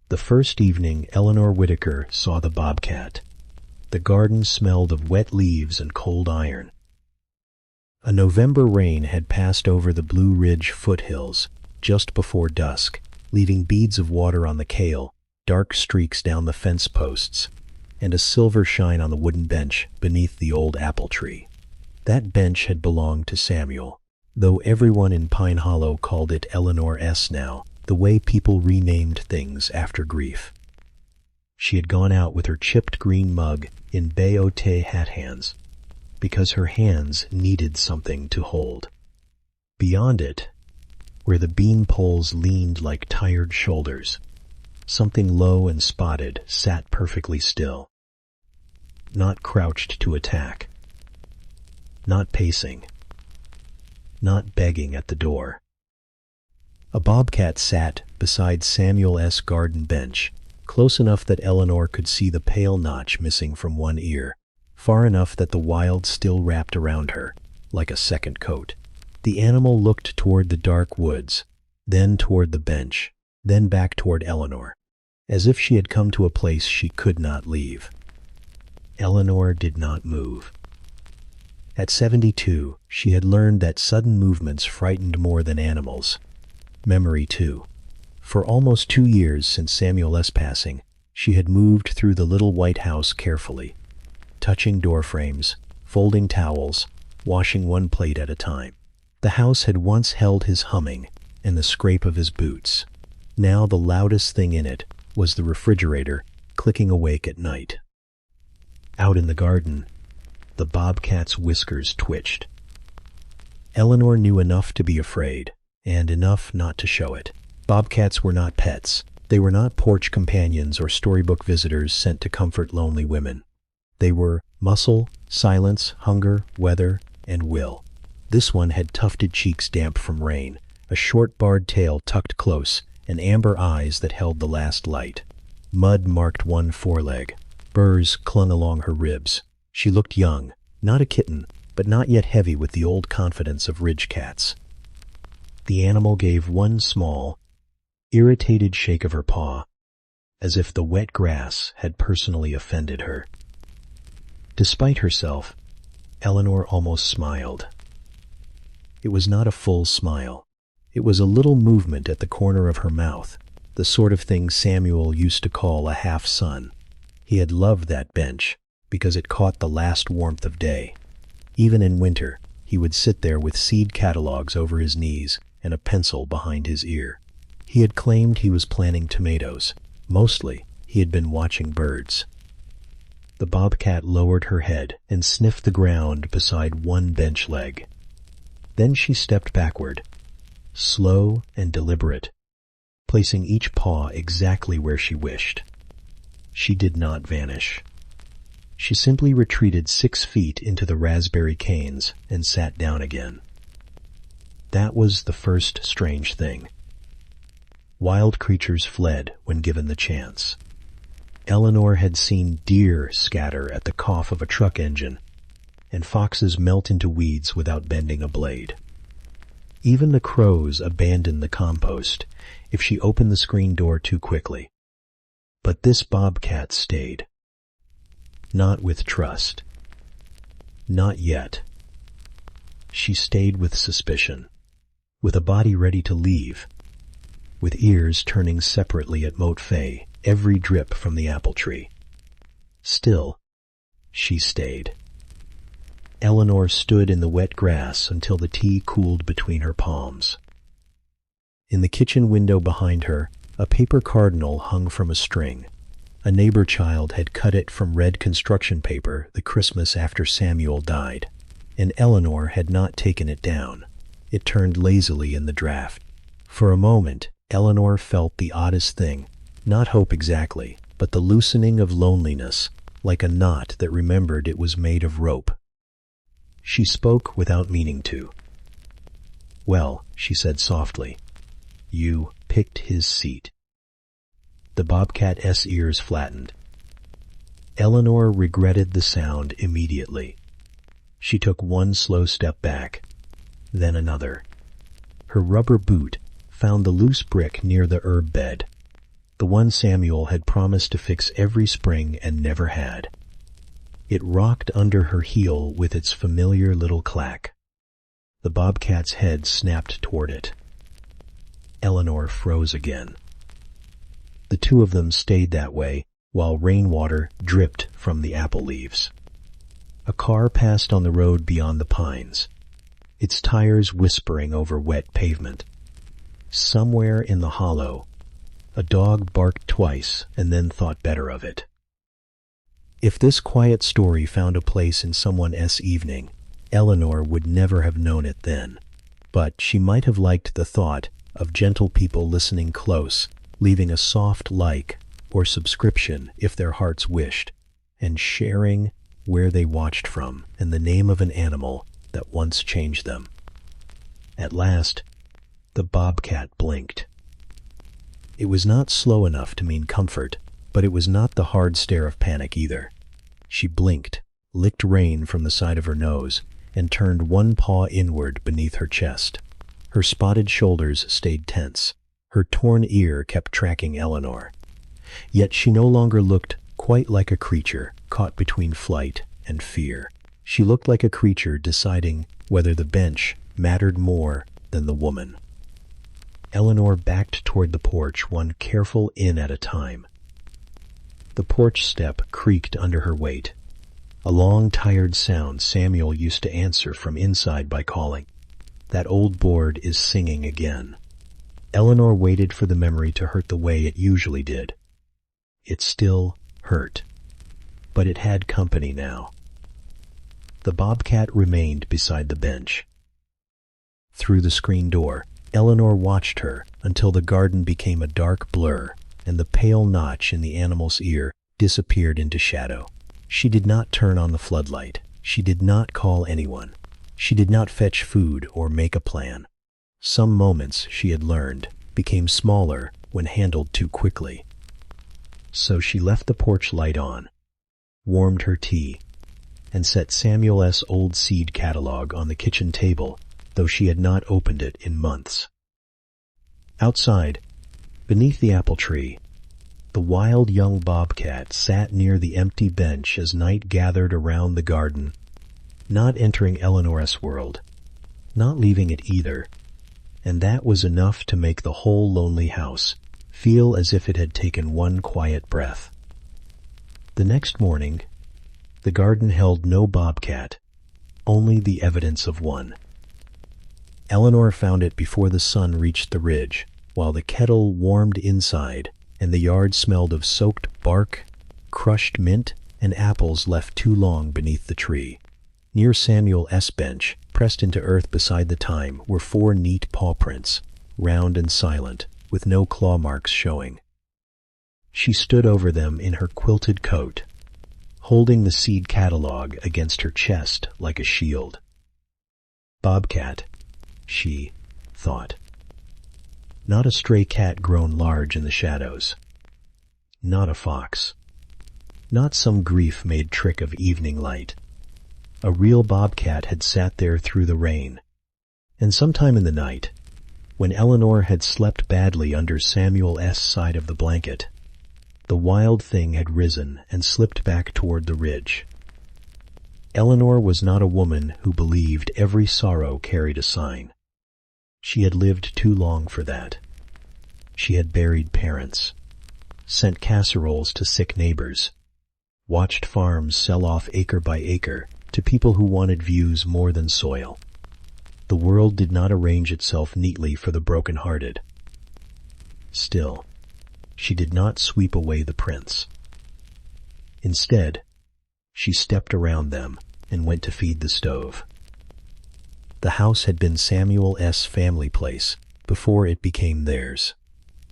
The first evening Eleanor Whitaker saw the bobcat. The garden smelled of wet leaves and cold iron. A November rain had passed over the Blue Ridge foothills just before dusk, leaving beads of water on the kale, dark streaks down the fence posts, and a silver shine on the wooden bench beneath the old apple tree. That bench had belonged to Samuel, though everyone in Pine Hollow called it Eleanor S. now, the way people renamed things after grief. She had gone out with her chipped green mug in Bayote hat hands, because her hands needed something to hold. Beyond it, where the bean poles leaned like tired shoulders, something low and spotted sat perfectly still, not crouched to attack, not pacing, not begging at the door. A bobcat sat beside Samuel S. garden bench, close enough that Eleanor could see the pale notch missing from one ear, far enough that the wild still wrapped around her, like a second coat. The animal looked toward the dark woods, then toward the bench, then back toward Eleanor, as if she had come to a place she could not leave. Eleanor did not move. At 72, she had learned that sudden movements frightened more than animals. Memory, too. For almost 2 years since Samuel S. passing, she had moved through the little white house carefully, touching door frames, folding towels, washing one plate at a time. The house had once held his humming and the scrape of his boots. Now the loudest thing in it was the refrigerator clicking awake at night. Out in the garden, the bobcat's whiskers twitched. Eleanor knew enough to be afraid, and enough not to show it. Bobcats were not pets. They were not porch companions or storybook visitors sent to comfort lonely women. They were muscle, silence, hunger, weather, and will. This one had tufted cheeks damp from rain, a short barred tail tucked close, and amber eyes that held the last light. Mud marked one foreleg. Burrs clung along her ribs. She looked young, not a kitten, but not yet heavy with the old confidence of ridge cats. The animal gave one small, irritated shake of her paw, as if the wet grass had personally offended her. Despite herself, Eleanor almost smiled. It was not a full smile. It was a little movement at the corner of her mouth, the sort of thing Samuel used to call a half-sun. He had loved that bench because it caught the last warmth of day. Even in winter, he would sit there with seed catalogs over his knees and a pencil behind his ear. He had claimed he was planting tomatoes. Mostly, he had been watching birds. The bobcat lowered her head and sniffed the ground beside one bench leg. Then she stepped backward, slow and deliberate, placing each paw exactly where she wished. She did not vanish. She simply retreated 6 feet into the raspberry canes and sat down again. That was the first strange thing. Wild creatures fled when given the chance. Eleanor had seen deer scatter at the cough of a truck engine, and foxes melt into weeds without bending a blade. Even the crows abandoned the compost if she opened the screen door too quickly. But this bobcat stayed. Not with trust. Not yet. She stayed with suspicion, with a body ready to leave, with ears turning separately at Moat Fay, every drip from the apple tree. Still, she stayed. Eleanor stood in the wet grass until the tea cooled between her palms. In the kitchen window behind her, a paper cardinal hung from a string. A neighbor child had cut it from red construction paper the Christmas after Samuel died, and Eleanor had not taken it down. It turned lazily in the draft. For a moment, Eleanor felt the oddest thing, not hope exactly, but the loosening of loneliness, like a knot that remembered it was made of rope. She spoke without meaning to. "Well," she said softly, "you picked his seat." The bobcat's ears flattened. Eleanor regretted the sound immediately. She took one slow step back, then another. Her rubber boot found the loose brick near the herb bed. the one Samuel had promised to fix every spring and never had. It rocked under her heel with its familiar little clack. The bobcat's head snapped toward it. Eleanor froze again. The two of them stayed that way while rainwater dripped from the apple leaves. A car passed on the road beyond the pines, its tires whispering over wet pavement. Somewhere in the hollow, a dog barked twice and then thought better of it. If this quiet story found a place in someone's evening, Eleanor would never have known it then. But she might have liked the thought of gentle people listening close, leaving a soft like or subscription if their hearts wished, and sharing where they watched from and the name of an animal that once changed them. At last, the bobcat blinked. It was not slow enough to mean comfort, but it was not the hard stare of panic either. She blinked, licked rain from the side of her nose, and turned one paw inward beneath her chest. Her spotted shoulders stayed tense. Her torn ear kept tracking Eleanor. Yet she no longer looked quite like a creature caught between flight and fear. She looked like a creature deciding whether the bench mattered more than the woman. Eleanor backed toward the porch, one careful in at a time. The porch step creaked under her weight, a long, tired sound Samuel used to answer from inside by calling, "That old board is singing again." Eleanor waited for the memory to hurt the way it usually did. It still hurt, but it had company now. The bobcat remained beside the bench. Through the screen door, Eleanor watched her until the garden became a dark blur and the pale notch in the animal's ear disappeared into shadow. She did not turn on the floodlight. She did not call anyone. She did not fetch food or make a plan. Some moments, she had learned, became smaller when handled too quickly. So she left the porch light on, warmed her tea, and set Samuel's old seed catalog on the kitchen table, though she had not opened it in months. Outside, beneath the apple tree, the wild young bobcat sat near the empty bench as night gathered around the garden, not entering Eleanor's world, not leaving it either, and that was enough to make the whole lonely house feel as if it had taken one quiet breath. The next morning, the garden held no bobcat, only the evidence of one. Eleanor found it before the sun reached the ridge, while the kettle warmed inside and the yard smelled of soaked bark, crushed mint, and apples left too long beneath the tree. Near Samuel's bench, pressed into earth beside the thyme, were 4 neat paw prints, round and silent, with no claw marks showing. She stood over them in her quilted coat, holding the seed catalog against her chest like a shield. Bobcat, she thought. Not a stray cat grown large in the shadows. Not a fox. Not some grief-made trick of evening light. A real bobcat had sat there through the rain. And sometime in the night, when Eleanor had slept badly under Samuel's side of the blanket, the wild thing had risen and slipped back toward the ridge. Eleanor was not a woman who believed every sorrow carried a sign. She had lived too long for that. She had buried parents, sent casseroles to sick neighbors, watched farms sell off acre by acre to people who wanted views more than soil. The world did not arrange itself neatly for the broken-hearted. Still, she did not sweep away the prints. Instead, she stepped around them and went to feed the stove. The house had been Samuel's family place before it became theirs.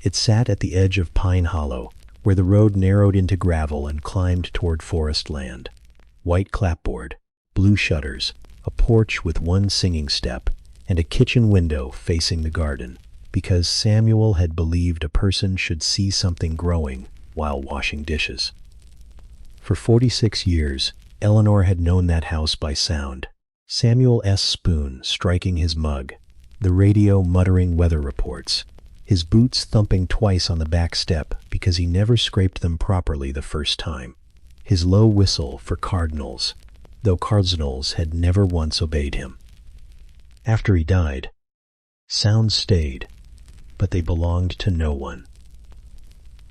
It sat at the edge of Pine Hollow, where the road narrowed into gravel and climbed toward forest land. White clapboard, blue shutters, a porch with one singing step, and a kitchen window facing the garden, because Samuel had believed a person should see something growing while washing dishes. For 46 years, Eleanor had known that house by sound. Samuel's spoon striking his mug, the radio muttering weather reports, his boots thumping twice on the back step because he never scraped them properly the first time. His low whistle for cardinals, though cardinals had never once obeyed him. After he died, sounds stayed, but they belonged to no one.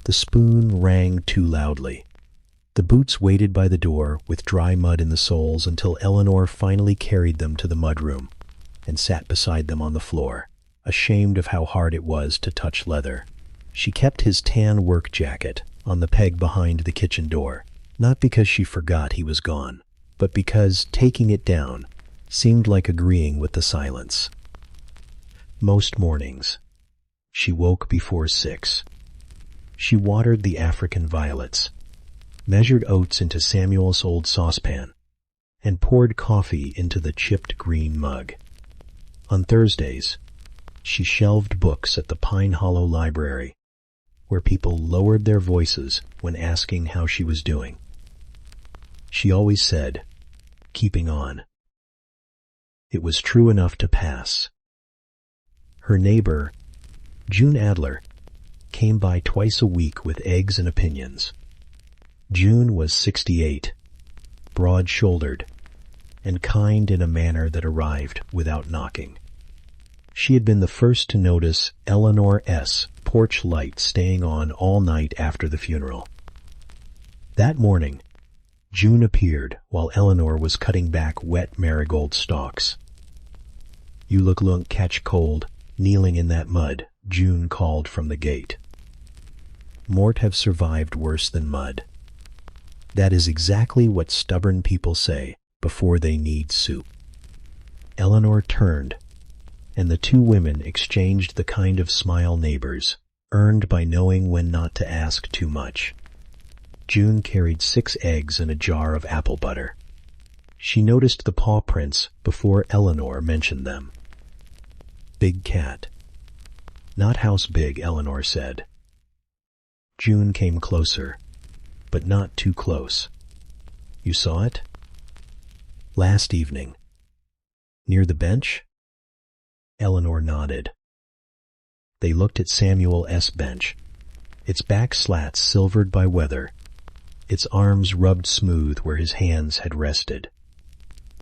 The spoon rang too loudly. The boots waited by the door with dry mud in the soles until Eleanor finally carried them to the mudroom and sat beside them on the floor, ashamed of how hard it was to touch leather. She kept his tan work jacket on the peg behind the kitchen door, not because she forgot he was gone, but because taking it down seemed like agreeing with the silence. Most mornings, she woke before 6. She watered the African violets, measured oats into Samuel's old saucepan, and poured coffee into the chipped green mug. On Thursdays, she shelved books at the Pine Hollow Library, where people lowered their voices when asking how she was doing. She always said, "Keeping on." It was true enough to pass. Her neighbor, June Adler, came by twice a week with eggs and opinions. June was 68, broad-shouldered, and kind in a manner that arrived without knocking. She had been the first to notice Eleanor S. porch light staying on all night after the funeral. That morning, June appeared while Eleanor was cutting back wet marigold stalks. "You look catch cold, kneeling in that mud," June called from the gate. "Mort have survived worse than mud." That is exactly what stubborn people say before they need soup. Eleanor turned, and the two women exchanged the kind of smile neighbors earned by knowing when not to ask too much. June carried 6 eggs and a jar of apple butter. She noticed the paw prints before Eleanor mentioned them. "Big cat." "Not house big," Eleanor said. June came closer, but not too close. "You saw it?" "Last evening." "Near the bench?" Eleanor nodded. They looked at Samuel S. bench, its back slats silvered by weather, its arms rubbed smooth where his hands had rested.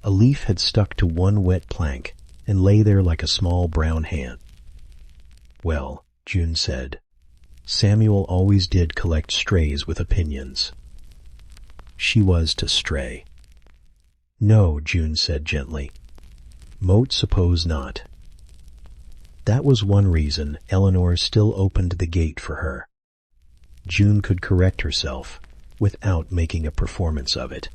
A leaf had stuck to one wet plank and lay there like a small brown hand. "Well," June said, "Samuel always did collect strays with opinions." She was to stray. "No," June said gently. "Mote suppose not." That was one reason Eleanor still opened the gate for her. June could correct herself without making a performance of it.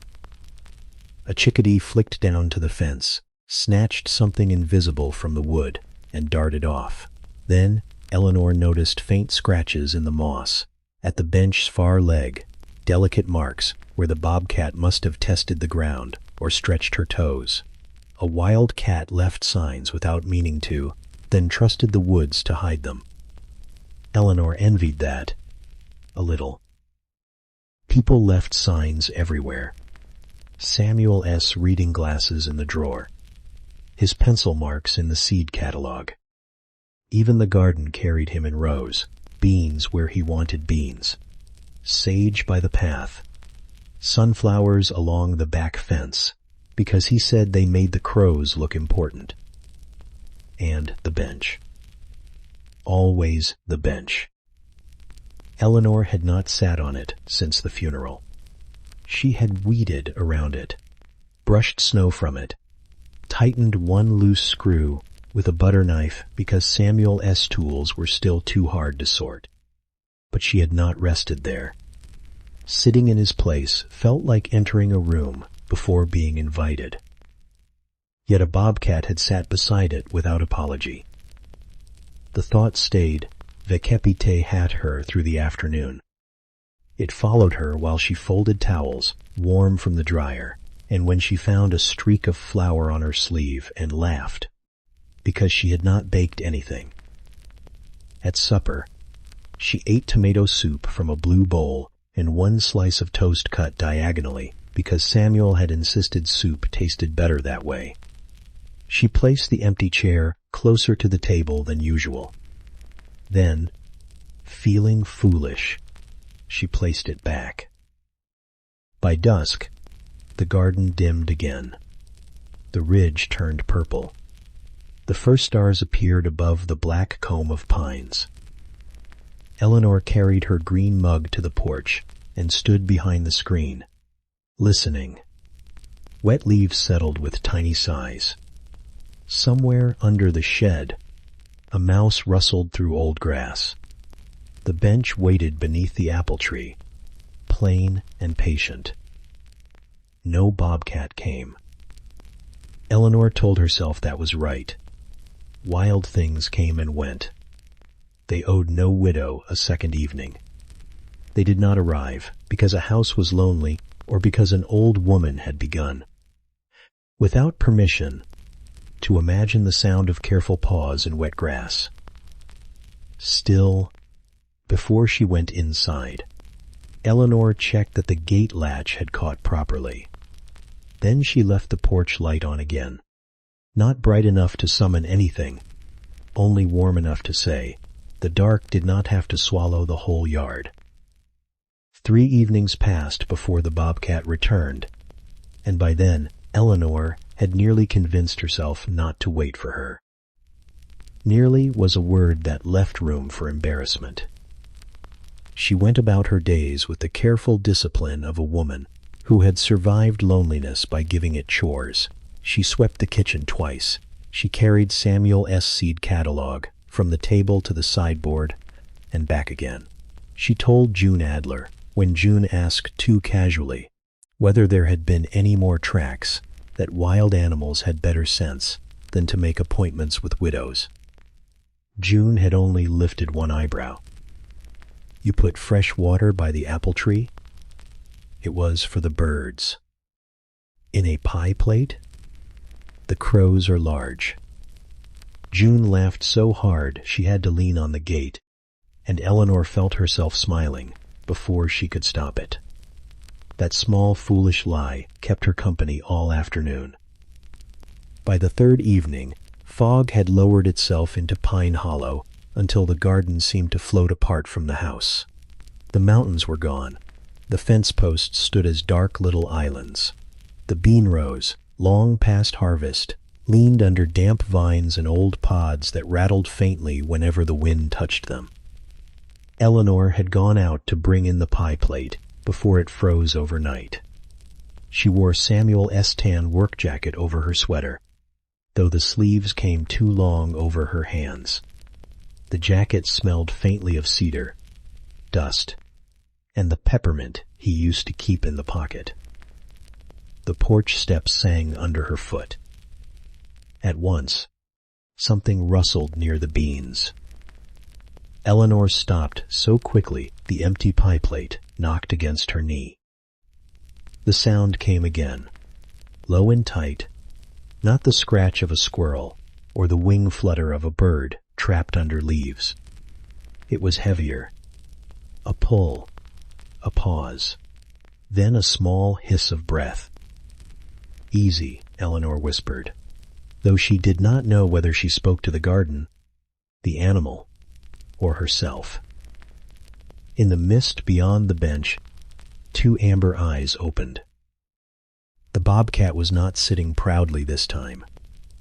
A chickadee flicked down to the fence, snatched something invisible from the wood, and darted off. Then Eleanor noticed faint scratches in the moss, at the bench's far leg, delicate marks where the bobcat must have tested the ground or stretched her toes. A wild cat left signs without meaning to, then trusted the woods to hide them. Eleanor envied that, a little. People left signs everywhere. Samuel S. reading glasses in the drawer, his pencil marks in the seed catalog. Even the garden carried him in rows, beans where he wanted beans, sage by the path, sunflowers along the back fence, because he said they made the crows look important. And the bench. Always the bench. Eleanor had not sat on it since the funeral. She had weeded around it, brushed snow from it, tightened one loose screw with a butter knife because Samuel S. tools were still too hard to sort. But she had not rested there. Sitting in his place felt like entering a room before being invited. Yet a bobcat had sat beside it without apology. The thought stayed, Vecapite had her through the afternoon. It followed her while she folded towels, warm from the dryer, and when she found a streak of flour on her sleeve and laughed, because she had not baked anything. At supper, she ate tomato soup from a blue bowl and one slice of toast cut diagonally because Samuel had insisted soup tasted better that way. She placed the empty chair closer to the table than usual. Then, feeling foolish, she placed it back. By dusk, the garden dimmed again. The ridge turned purple. The first stars appeared above the black comb of pines. Eleanor carried her green mug to the porch and stood behind the screen, listening. Wet leaves settled with tiny sighs. Somewhere under the shed, a mouse rustled through old grass. The bench waited beneath the apple tree, plain and patient. No bobcat came. Eleanor told herself that was right. Wild things came and went. They owed no widow a second evening. They did not arrive because a house was lonely or because an old woman had begun. Without permission, to imagine the sound of careful paws in wet grass. Still, before she went inside, Eleanor checked that the gate latch had caught properly. Then she left the porch light on again. Not bright enough to summon anything, only warm enough to say, the dark did not have to swallow the whole yard. 3 evenings passed before the bobcat returned, and by then Eleanor had nearly convinced herself not to wait for her. Nearly was a word that left room for embarrassment. She went about her days with the careful discipline of a woman who had survived loneliness by giving it chores. She swept the kitchen twice. She carried Samuel S. Seed catalog from the table to the sideboard and back again. She told June Adler, when June asked too casually whether there had been any more tracks, that wild animals had better sense than to make appointments with widows. June had only lifted one eyebrow. You put fresh water by the apple tree? It was for the birds. In a pie plate? The crows are large. June laughed so hard she had to lean on the gate, and Eleanor felt herself smiling before she could stop it. That small, foolish lie kept her company all afternoon. By the third evening, fog had lowered itself into Pine Hollow until the garden seemed to float apart from the house. The mountains were gone. The fence posts stood as dark little islands. The bean rows, long past harvest, leaned under damp vines and old pods that rattled faintly whenever the wind touched them. Eleanor had gone out to bring in the pie plate before it froze overnight. She wore Samuel S. Tan work jacket over her sweater, though the sleeves came too long over her hands. The jacket smelled faintly of cedar, dust, and the peppermint he used to keep in the pocket. The porch steps sang under her foot. At once, something rustled near the beans. Eleanor stopped so quickly the empty pie plate knocked against her knee. The sound came again, low and tight, not the scratch of a squirrel or the wing flutter of a bird trapped under leaves. It was heavier. A pull, a pause, then a small hiss of breath. "Easy," Eleanor whispered, though she did not know whether she spoke to the garden, the animal, or herself. In the mist beyond the bench, 2 amber eyes opened. The bobcat was not sitting proudly this time.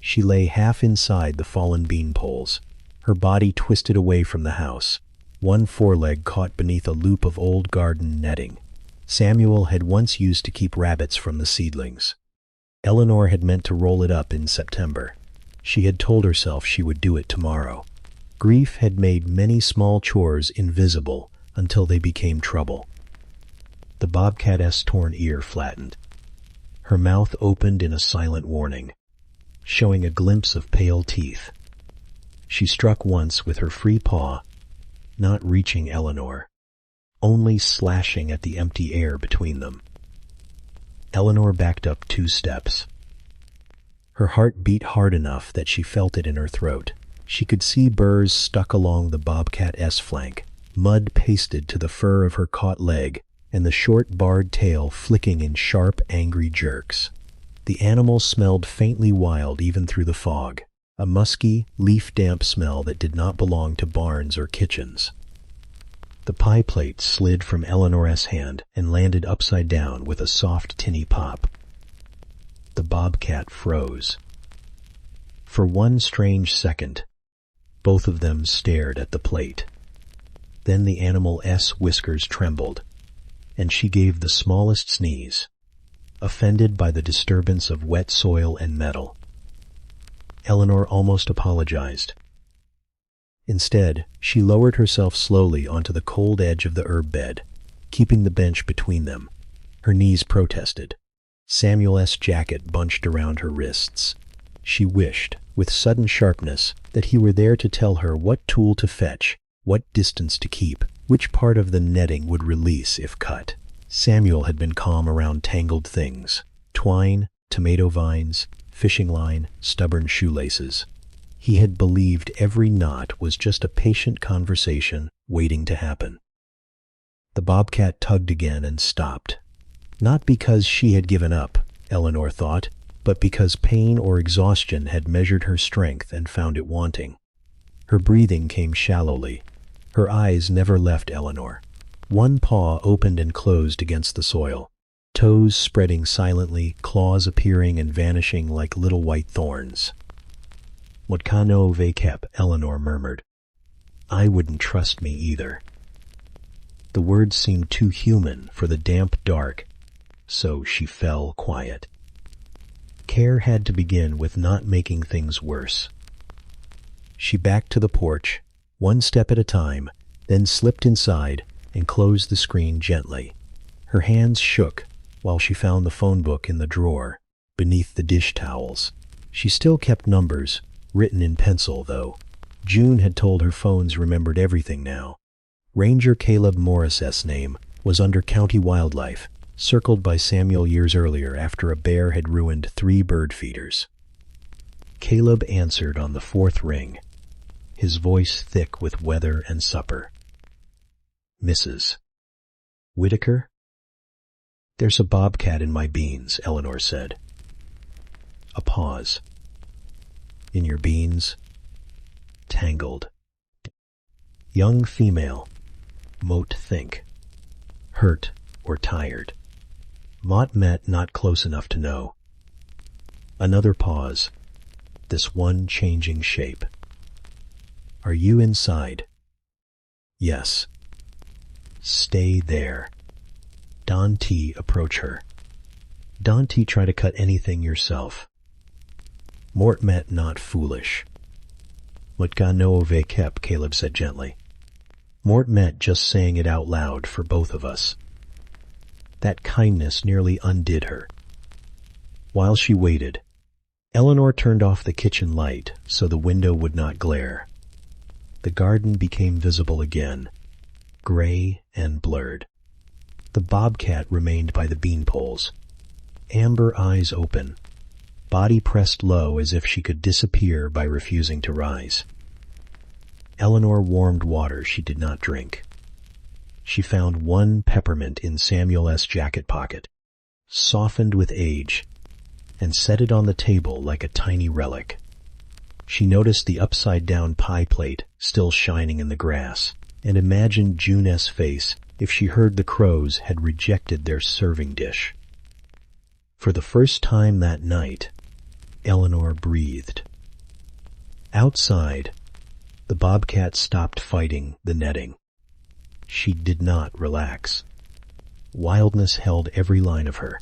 She lay half inside the fallen bean poles, her body twisted away from the house, one foreleg caught beneath a loop of old garden netting. Samuel had once used to keep rabbits from the seedlings. Eleanor had meant to roll it up in September. She had told herself she would do it tomorrow. Grief had made many small chores invisible until they became trouble. The bobcat's torn ear flattened. Her mouth opened in a silent warning, showing a glimpse of pale teeth. She struck once with her free paw, not reaching Eleanor, only slashing at the empty air between them. Eleanor backed up 2 steps. Her heart beat hard enough that she felt it in her throat. She could see burrs stuck along the bobcat's flank, mud pasted to the fur of her caught leg, and the short barred tail flicking in sharp, angry jerks. The animal smelled faintly wild even through the fog. a musky, leaf-damp smell that did not belong to barns or kitchens. The pie plate slid from Eleanor's hand and landed upside down with a soft tinny pop. The bobcat froze. For one strange second, both of them stared at the plate. Then the animal's whiskers trembled, and she gave the smallest sneeze, offended by the disturbance of wet soil and metal. Eleanor almost apologized. Instead, she lowered herself slowly onto the cold edge of the herb bed, keeping the bench between them. Her knees protested. Samuel's jacket bunched around her wrists. She wished, with sudden sharpness, that he were there to tell her what tool to fetch, what distance to keep, which part of the netting would release if cut. Samuel had been calm around tangled things: twine, tomato vines, fishing line, stubborn shoelaces. He had believed every knot was just a patient conversation waiting to happen. The bobcat tugged again and stopped. Not because she had given up, Eleanor thought, but because pain or exhaustion had measured her strength and found it wanting. Her breathing came shallowly. Her eyes never left Eleanor. One paw opened and closed against the soil, toes spreading silently, claws appearing and vanishing like little white thorns. "Motkano vekep," Eleanor murmured. "I wouldn't trust me either." The words seemed too human for the damp dark, so she fell quiet. Care had to begin with not making things worse. She backed to the porch, one step at a time, then slipped inside and closed the screen gently. Her hands shook while she found the phone book in the drawer, beneath the dish towels. She still kept numbers, written in pencil, though. June had told her phones remembered everything now. Ranger Caleb Morris's name was under County Wildlife, circled by Samuel years earlier after a bear had ruined 3 bird feeders. Caleb answered on the 4th ring, his voice thick with weather and supper. "Mrs. Whitaker?" "There's a bobcat in my beans," Eleanor said. A pause. "In your beans?" "Tangled." "Young female. Mote think. Hurt or tired. Mot met not close enough to know." Another pause. This one changing shape. "Are you inside?" "Yes." "Stay there." Dante approach her. "Dante try to cut anything yourself." "Mort met not foolish." "Mutka no ve kep," Caleb said gently. "Mort met just saying it out loud for both of us." That kindness nearly undid her. While she waited, Eleanor turned off the kitchen light so the window would not glare. The garden became visible again, gray and blurred. The bobcat remained by the beanpoles, amber eyes open, body pressed low as if she could disappear by refusing to rise. Eleanor warmed water she did not drink. She found one peppermint in Samuel's jacket pocket, softened with age, and set it on the table like a tiny relic. She noticed the upside-down pie plate still shining in the grass, and imagined June's face if she heard the crows had rejected their serving dish. For the first time that night, Eleanor breathed. Outside, the bobcat stopped fighting the netting. She did not relax. Wildness held every line of her.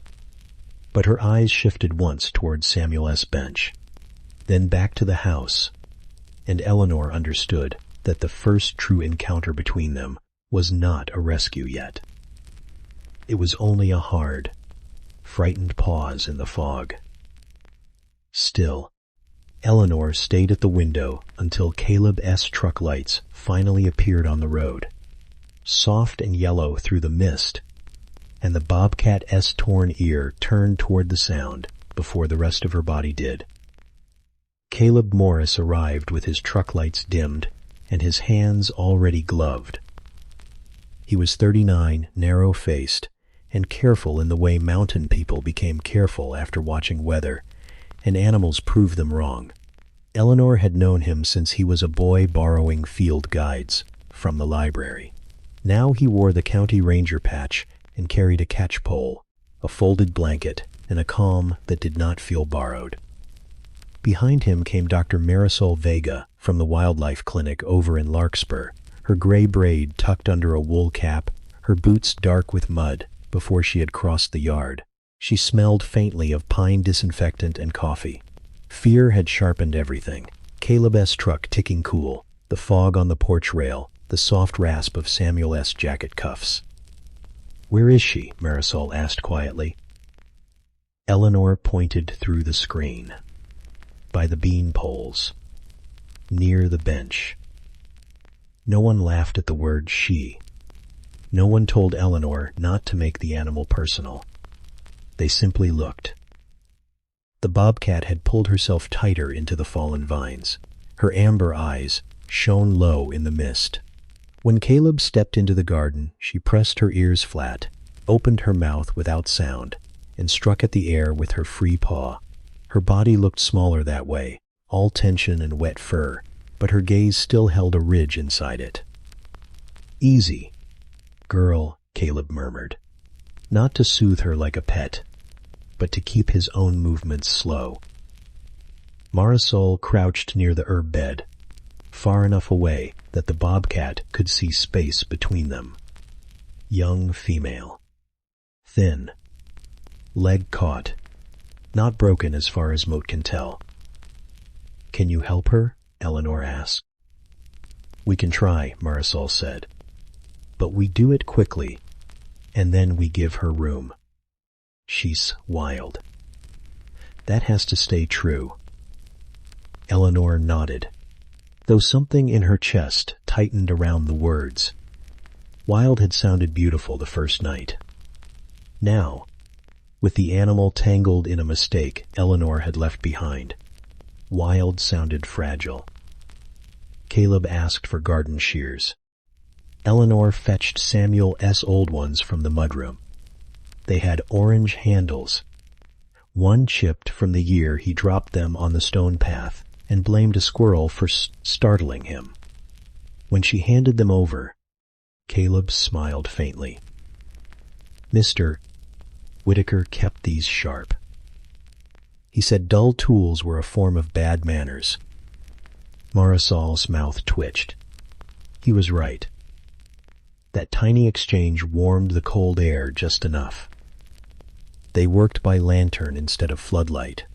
But her eyes shifted once toward Samuel's bench, then back to the house, and Eleanor understood that the first true encounter between them was not a rescue yet. It was only a hard, frightened pause in the fog. Still, Eleanor stayed at the window until Caleb's truck lights finally appeared on the road, soft and yellow through the mist, and the bobcat's torn ear turned toward the sound before the rest of her body did. Caleb Morris arrived with his truck lights dimmed and his hands already gloved. He was 39, narrow-faced, and careful in the way mountain people became careful after watching weather, and animals proved them wrong. Eleanor had known him since he was a boy borrowing field guides from the library. Now he wore the county ranger patch and carried a catchpole, a folded blanket, and a calm that did not feel borrowed. Behind him came Dr. Marisol Vega from the wildlife clinic over in Larkspur, her gray braid tucked under a wool cap, her boots dark with mud before she had crossed the yard. She smelled faintly of pine disinfectant and coffee. Fear had sharpened everything. Caleb's truck ticking cool, the fog on the porch rail, the soft rasp of Samuel's jacket cuffs. "Where is she?" Marisol asked quietly. Eleanor pointed through the screen. By the bean poles. Near the bench. No one laughed at the word she. No one told Eleanor not to make the animal personal. They simply looked. The bobcat had pulled herself tighter into the fallen vines. Her amber eyes shone low in the mist. When Caleb stepped into the garden, she pressed her ears flat, opened her mouth without sound, and struck at the air with her free paw. Her body looked smaller that way, all tension and wet fur, but her gaze still held a ridge inside it. "Easy, girl," Caleb murmured, not to soothe her like a pet, but to keep his own movements slow. Marisol crouched near the herb bed, far enough away that the bobcat could see space between them. Young female. Thin. Leg caught. Not broken as far as Moat can tell. "Can you help her?" Eleanor asked. "We can try," Marisol said. "But we do it quickly, and then we give her room. She's wild. That has to stay true." Eleanor nodded, though something in her chest tightened around the words. Wild had sounded beautiful the first night. Now, with the animal tangled in a mistake Eleanor had left behind, wild sounded fragile. Caleb asked for garden shears. Eleanor fetched Samuel's old ones from the mudroom. They had orange handles. One chipped from the year he dropped them on the stone path and blamed a squirrel for startling him. When she handed them over, Caleb smiled faintly. Mr. Whitaker kept these sharp. He said dull tools were a form of bad manners. Marisol's mouth twitched. He was right. That tiny exchange warmed the cold air just enough. They worked by lantern instead of floodlight.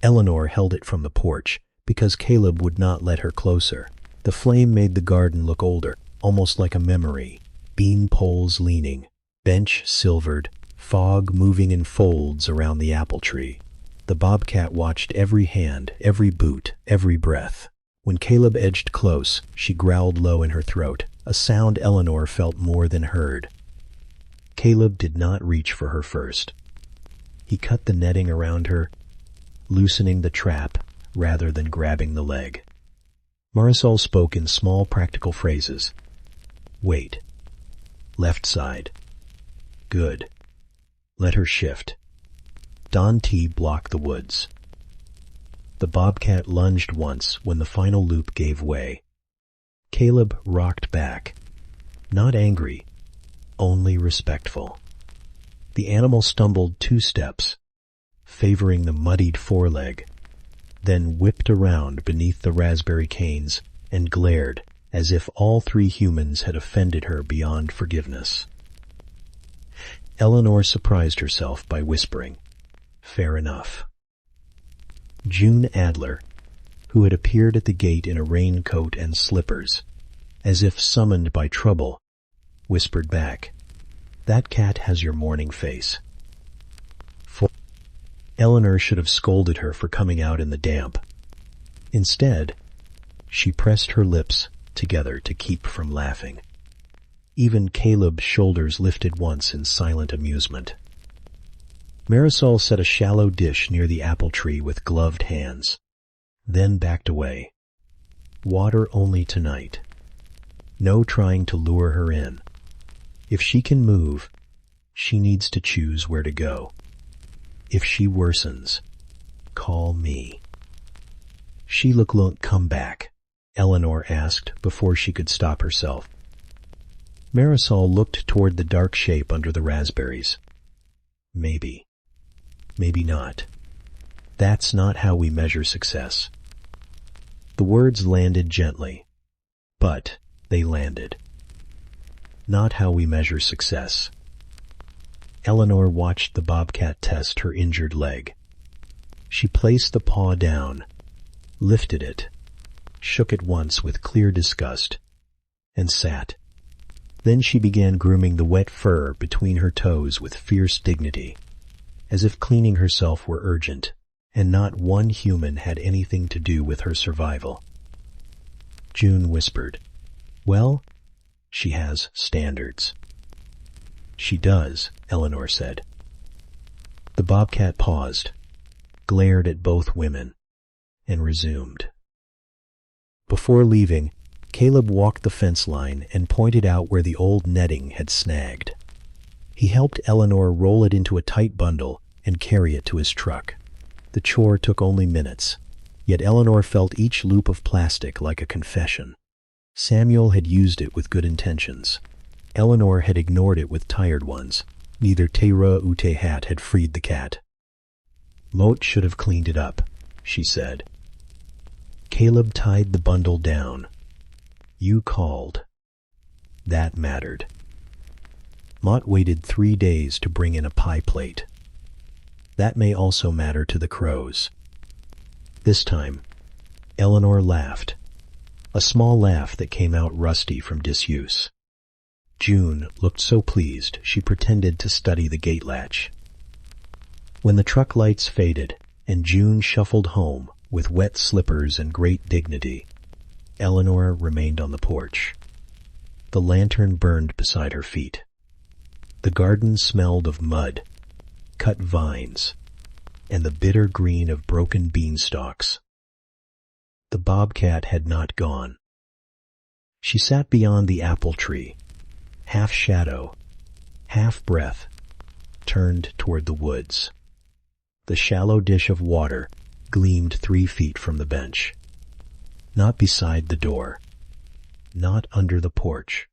Eleanor held it from the porch because Caleb would not let her closer. The flame made the garden look older, almost like a memory. Bean poles leaning, bench silvered, fog moving in folds around the apple tree. The bobcat watched every hand, every boot, every breath. When Caleb edged close, she growled low in her throat, a sound Eleanor felt more than heard. Caleb did not reach for her first. He cut the netting around her, loosening the trap rather than grabbing the leg. Marisol spoke in small practical phrases. Wait. Left side. Good. Let her shift. Don T blocked the woods. The bobcat lunged once when the final loop gave way. Caleb rocked back. Not angry, only respectful. The animal stumbled 2 steps, favoring the muddied foreleg, then whipped around beneath the raspberry canes and glared as if all 3 humans had offended her beyond forgiveness. Eleanor surprised herself by whispering, "Fair enough." June Adler, who had appeared at the gate in a raincoat and slippers, as if summoned by trouble, whispered back, "That cat has your morning face." Eleanor should have scolded her for coming out in the damp. Instead, she pressed her lips together to keep from laughing. Even Caleb's shoulders lifted once in silent amusement. Marisol set a shallow dish near the apple tree with gloved hands, then backed away. Water only tonight. No trying to lure her in. If she can move, she needs to choose where to go. If she worsens, call me. She look come back, Eleanor asked before she could stop herself. Marisol looked toward the dark shape under the raspberries. Maybe. Maybe not. That's not how we measure success. The words landed gently, but they landed. Not how we measure success. Eleanor watched the bobcat test her injured leg. She placed the paw down, lifted it, shook it once with clear disgust, and sat. Then she began grooming the wet fur between her toes with fierce dignity, as if cleaning herself were urgent, and not one human had anything to do with her survival. June whispered, "Well, she has standards." "She does," Eleanor said. The bobcat paused, glared at both women, and resumed. Before leaving, Caleb walked the fence line and pointed out where the old netting had snagged. He helped Eleanor roll it into a tight bundle and carry it to his truck. The chore took only minutes, yet Eleanor felt each loop of plastic like a confession. Samuel had used it with good intentions. Eleanor had ignored it with tired ones. Neither Tera or Tehat had freed the cat. "Moat should have cleaned it up," she said. Caleb tied the bundle down. "You called." That mattered. Mott waited 3 days to bring in a pie plate. That may also matter to the crows. This time, Eleanor laughed, a small laugh that came out rusty from disuse. June looked so pleased she pretended to study the gate latch. When the truck lights faded and June shuffled home with wet slippers and great dignity, Eleanor remained on the porch. The lantern burned beside her feet. The garden smelled of mud, cut vines, and the bitter green of broken beanstalks. The bobcat had not gone. She sat beyond the apple tree, half shadow, half breath, turned toward the woods. The shallow dish of water gleamed 3 feet from the bench. Not beside the door, not under the porch.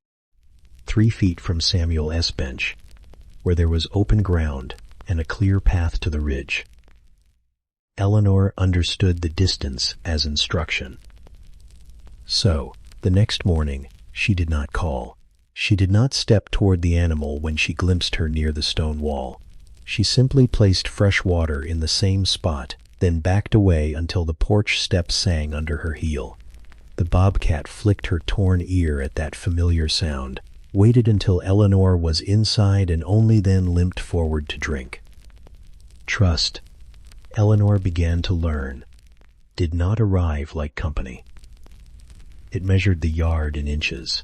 3 feet from Samuel S. bench, where there was open ground and a clear path to the ridge. Eleanor understood the distance as instruction. So, the next morning, she did not call. She did not step toward the animal when she glimpsed her near the stone wall. She simply placed fresh water in the same spot, then backed away until the porch step sang under her heel. The bobcat flicked her torn ear at that familiar sound, waited until Eleanor was inside and only then limped forward to drink. Trust, Eleanor began to learn, did not arrive like company. It measured the yard in inches.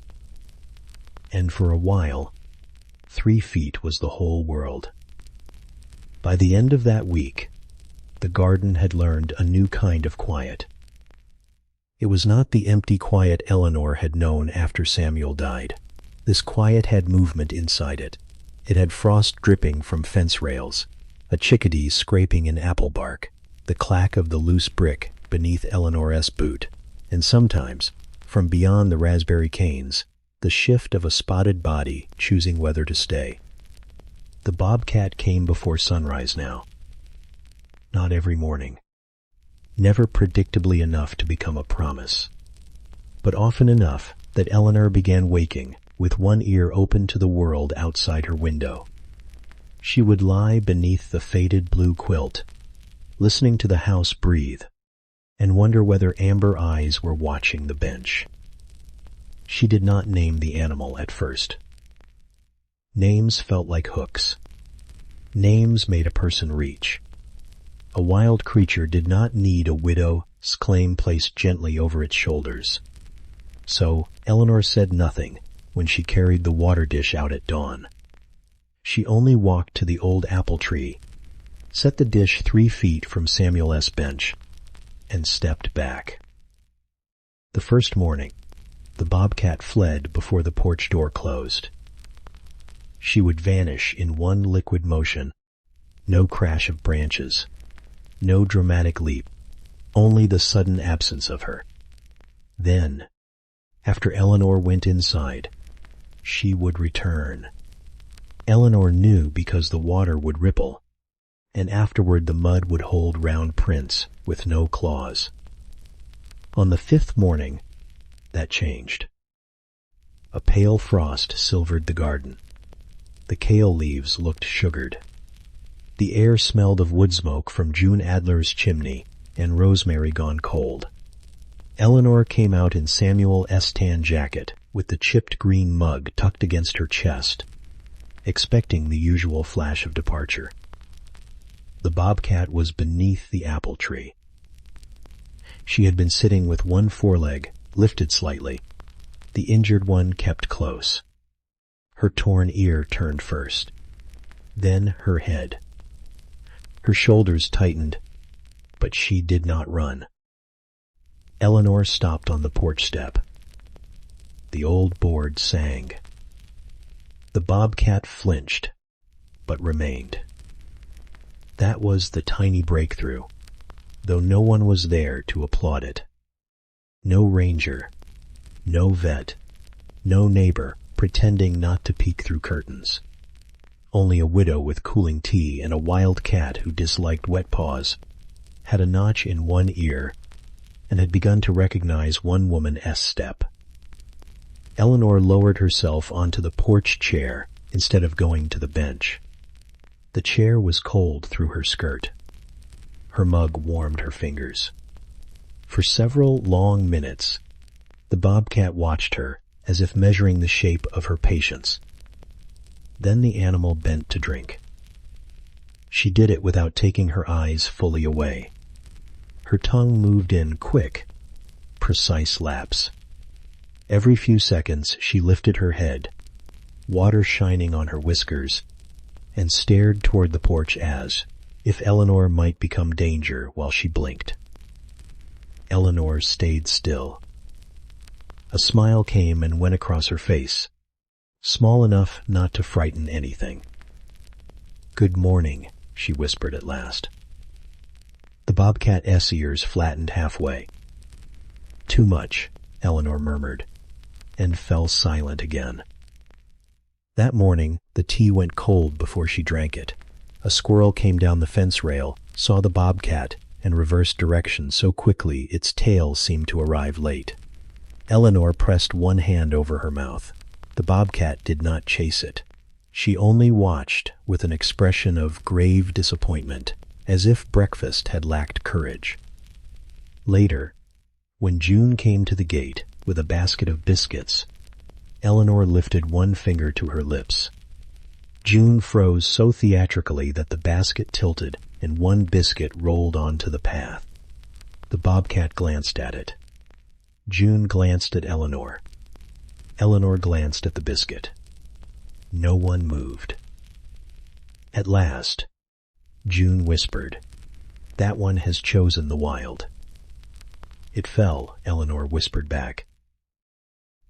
And for a while, 3 feet was the whole world. By the end of that week, the garden had learned a new kind of quiet. It was not the empty quiet Eleanor had known after Samuel died. This quiet had movement inside it. It had frost dripping from fence rails, a chickadee scraping in apple bark, the clack of the loose brick beneath Eleanor's boot, and sometimes, from beyond the raspberry canes, the shift of a spotted body choosing whether to stay. The bobcat came before sunrise now. Not every morning. Never predictably enough to become a promise. But often enough that Eleanor began waking with one ear open to the world outside her window. She would lie beneath the faded blue quilt, listening to the house breathe, and wonder whether amber eyes were watching the bench. She did not name the animal at first. Names felt like hooks. Names made a person reach. A wild creature did not need a widow's claim placed gently over its shoulders. So Eleanor said nothing when she carried the water dish out at dawn. She only walked to the old apple tree, set the dish 3 feet from Samuel S. bench, and stepped back. The first morning, the bobcat fled before the porch door closed. She would vanish in one liquid motion, no crash of branches, no dramatic leap, only the sudden absence of her. Then, after Eleanor went inside, she would return. Eleanor knew because the water would ripple, and afterward the mud would hold round prints with no claws. On the 5th morning, that changed. A pale frost silvered the garden. The kale leaves looked sugared. The air smelled of wood smoke from June Adler's chimney and rosemary gone cold. Eleanor came out in Samuel S. tan jacket with the chipped green mug tucked against her chest, expecting the usual flash of departure. The bobcat was beneath the apple tree. She had been sitting with one foreleg lifted slightly, the injured one kept close. Her torn ear turned first, then her head. Her shoulders tightened, but she did not run. Eleanor stopped on the porch step. The old board sang. The bobcat flinched, but remained. That was the tiny breakthrough, though no one was there to applaud it. No ranger, no vet, no neighbor pretending not to peek through curtains. Only a widow with cooling tea and a wild cat who disliked wet paws, had a notch in one ear, and had begun to recognize one woman's step. Eleanor lowered herself onto the porch chair instead of going to the bench. The chair was cold through her skirt. Her mug warmed her fingers. For several long minutes, the bobcat watched her as if measuring the shape of her patience. Then the animal bent to drink. She did it without taking her eyes fully away. Her tongue moved in quick, precise laps. Every few seconds she lifted her head, water shining on her whiskers, and stared toward the porch as if Eleanor might become danger while she blinked. Eleanor stayed still. A smile came and went across her face, small enough not to frighten anything. "Good morning," she whispered at last. The bobcat's ears flattened halfway. "Too much," Eleanor murmured, and fell silent again. That morning, the tea went cold before she drank it. A squirrel came down the fence rail, saw the bobcat, and reversed direction so quickly its tail seemed to arrive late. Eleanor pressed one hand over her mouth. The bobcat did not chase it. She only watched with an expression of grave disappointment, as if breakfast had lacked courage. Later, when June came to the gate with a basket of biscuits, Eleanor lifted one finger to her lips. June froze so theatrically that the basket tilted and one biscuit rolled onto the path. The bobcat glanced at it. June glanced at Eleanor. Eleanor glanced at the biscuit. No one moved. At last, June whispered, "That one has chosen the wild." "It fell," Eleanor whispered back.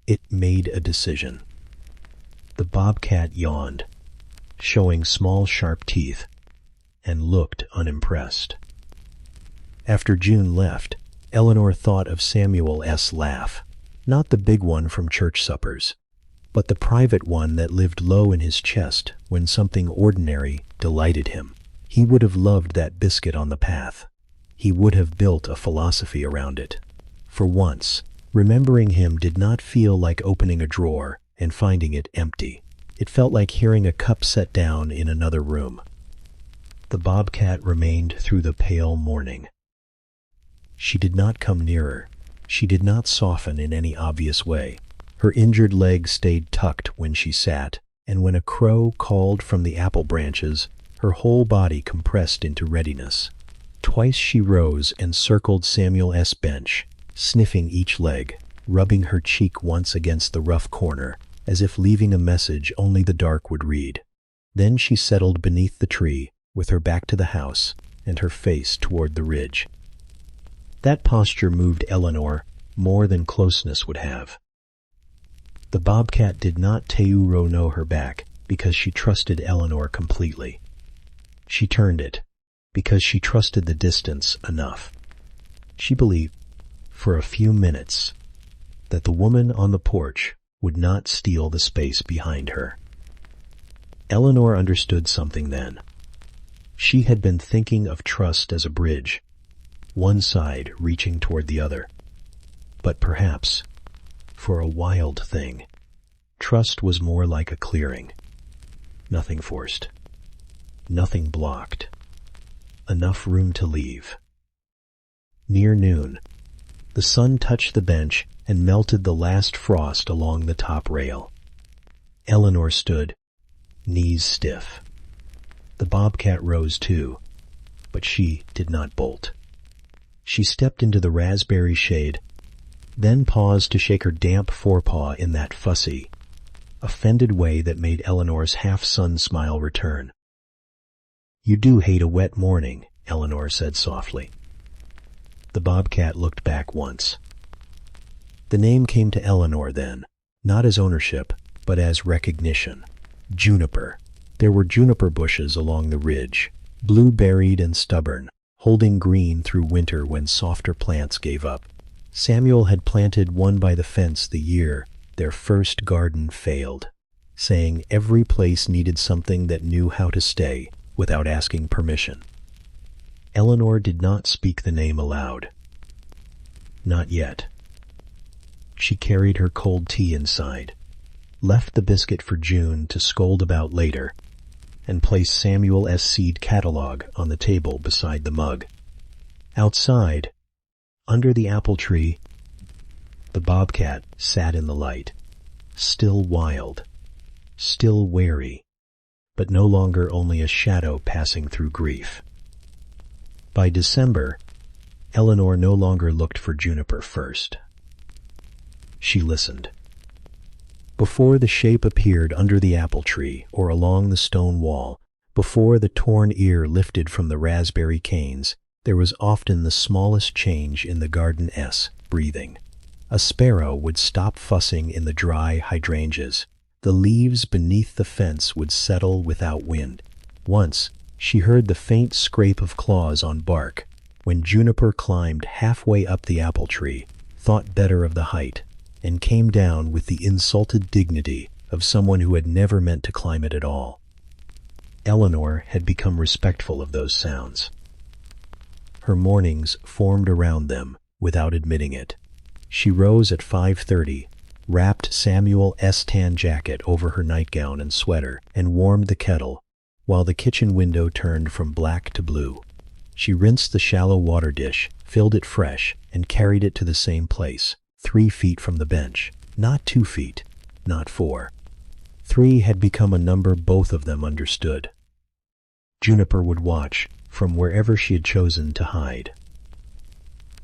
"It made a decision." The bobcat yawned, showing small sharp teeth, and looked unimpressed. After June left, Eleanor thought of Samuel's laugh, not the big one from church suppers, but the private one that lived low in his chest when something ordinary delighted him. He would have loved that biscuit on the path. He would have built a philosophy around it. For once, remembering him did not feel like opening a drawer and finding it empty. It felt like hearing a cup set down in another room. The bobcat remained through the pale morning. She did not come nearer. She did not soften in any obvious way. Her injured leg stayed tucked when she sat, and when a crow called from the apple branches, her whole body compressed into readiness. Twice she rose and circled Samuel's bench, sniffing each leg, rubbing her cheek once against the rough corner, as if leaving a message only the dark would read. Then she settled beneath the tree, with her back to the house and her face toward the ridge. That posture moved Eleanor more than closeness would have. The bobcat did not teuro no her back because she trusted Eleanor completely. She turned it because she trusted the distance enough. She believed, for a few minutes, that the woman on the porch would not steal the space behind her. Eleanor understood something then. She had been thinking of trust as a bridge, one side reaching toward the other. But perhaps, for a wild thing, trust was more like a clearing. Nothing forced. Nothing blocked. Enough room to leave. Near noon, the sun touched the bench and melted the last frost along the top rail. Eleanor stood, knees stiff. The bobcat rose too, but she did not bolt. She stepped into the raspberry shade, then paused to shake her damp forepaw in that fussy, offended way that made Eleanor's half-sun smile return. "You do hate a wet morning," Eleanor said softly. The bobcat looked back once. The name came to Eleanor then, not as ownership, but as recognition. Juniper. There were juniper bushes along the ridge, blue-berried and stubborn, holding green through winter when softer plants gave up. Samuel had planted one by the fence the year their first garden failed, saying every place needed something that knew how to stay without asking permission. Eleanor did not speak the name aloud. Not yet. She carried her cold tea inside, left the biscuit for June to scold about later, and placed Samuel S. Seed catalog on the table beside the mug. Outside, under the apple tree, the bobcat sat in the light, still wild, still wary, but no longer only a shadow passing through grief. By December, Eleanor no longer looked for Juniper first. She listened. Before the shape appeared under the apple tree or along the stone wall, before the torn ear lifted from the raspberry canes, there was often the smallest change in the garden's breathing. A sparrow would stop fussing in the dry hydrangeas. The leaves beneath the fence would settle without wind. Once, she heard the faint scrape of claws on bark when Juniper climbed halfway up the apple tree, thought better of the height, and came down with the insulted dignity of someone who had never meant to climb it at all. Eleanor had become respectful of those sounds. Her mornings formed around them without admitting it. She rose at 5:30, wrapped Samuel's tan jacket over her nightgown and sweater, and warmed the kettle, while the kitchen window turned from black to blue. She rinsed the shallow water dish, filled it fresh, and carried it to the same place, 3 feet from the bench. Not 2 feet, not 4. 3 had become a number both of them understood. Juniper would watch from wherever she had chosen to hide.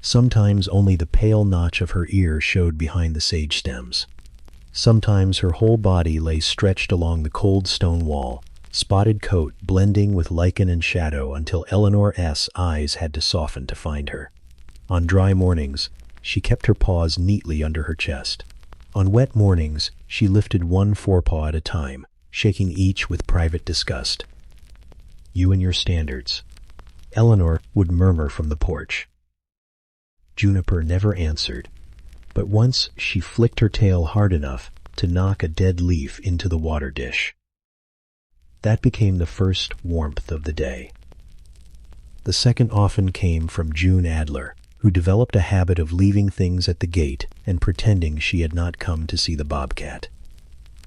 Sometimes only the pale notch of her ear showed behind the sage stems. Sometimes her whole body lay stretched along the cold stone wall, spotted coat blending with lichen and shadow until Eleanor's eyes had to soften to find her. On dry mornings, she kept her paws neatly under her chest. On wet mornings, she lifted one forepaw at a time, shaking each with private disgust. "You and your standards," Eleanor would murmur from the porch. Juniper never answered, but once she flicked her tail hard enough to knock a dead leaf into the water dish. That became the first warmth of the day. The second often came from June Adler, who developed a habit of leaving things at the gate and pretending she had not come to see the bobcat.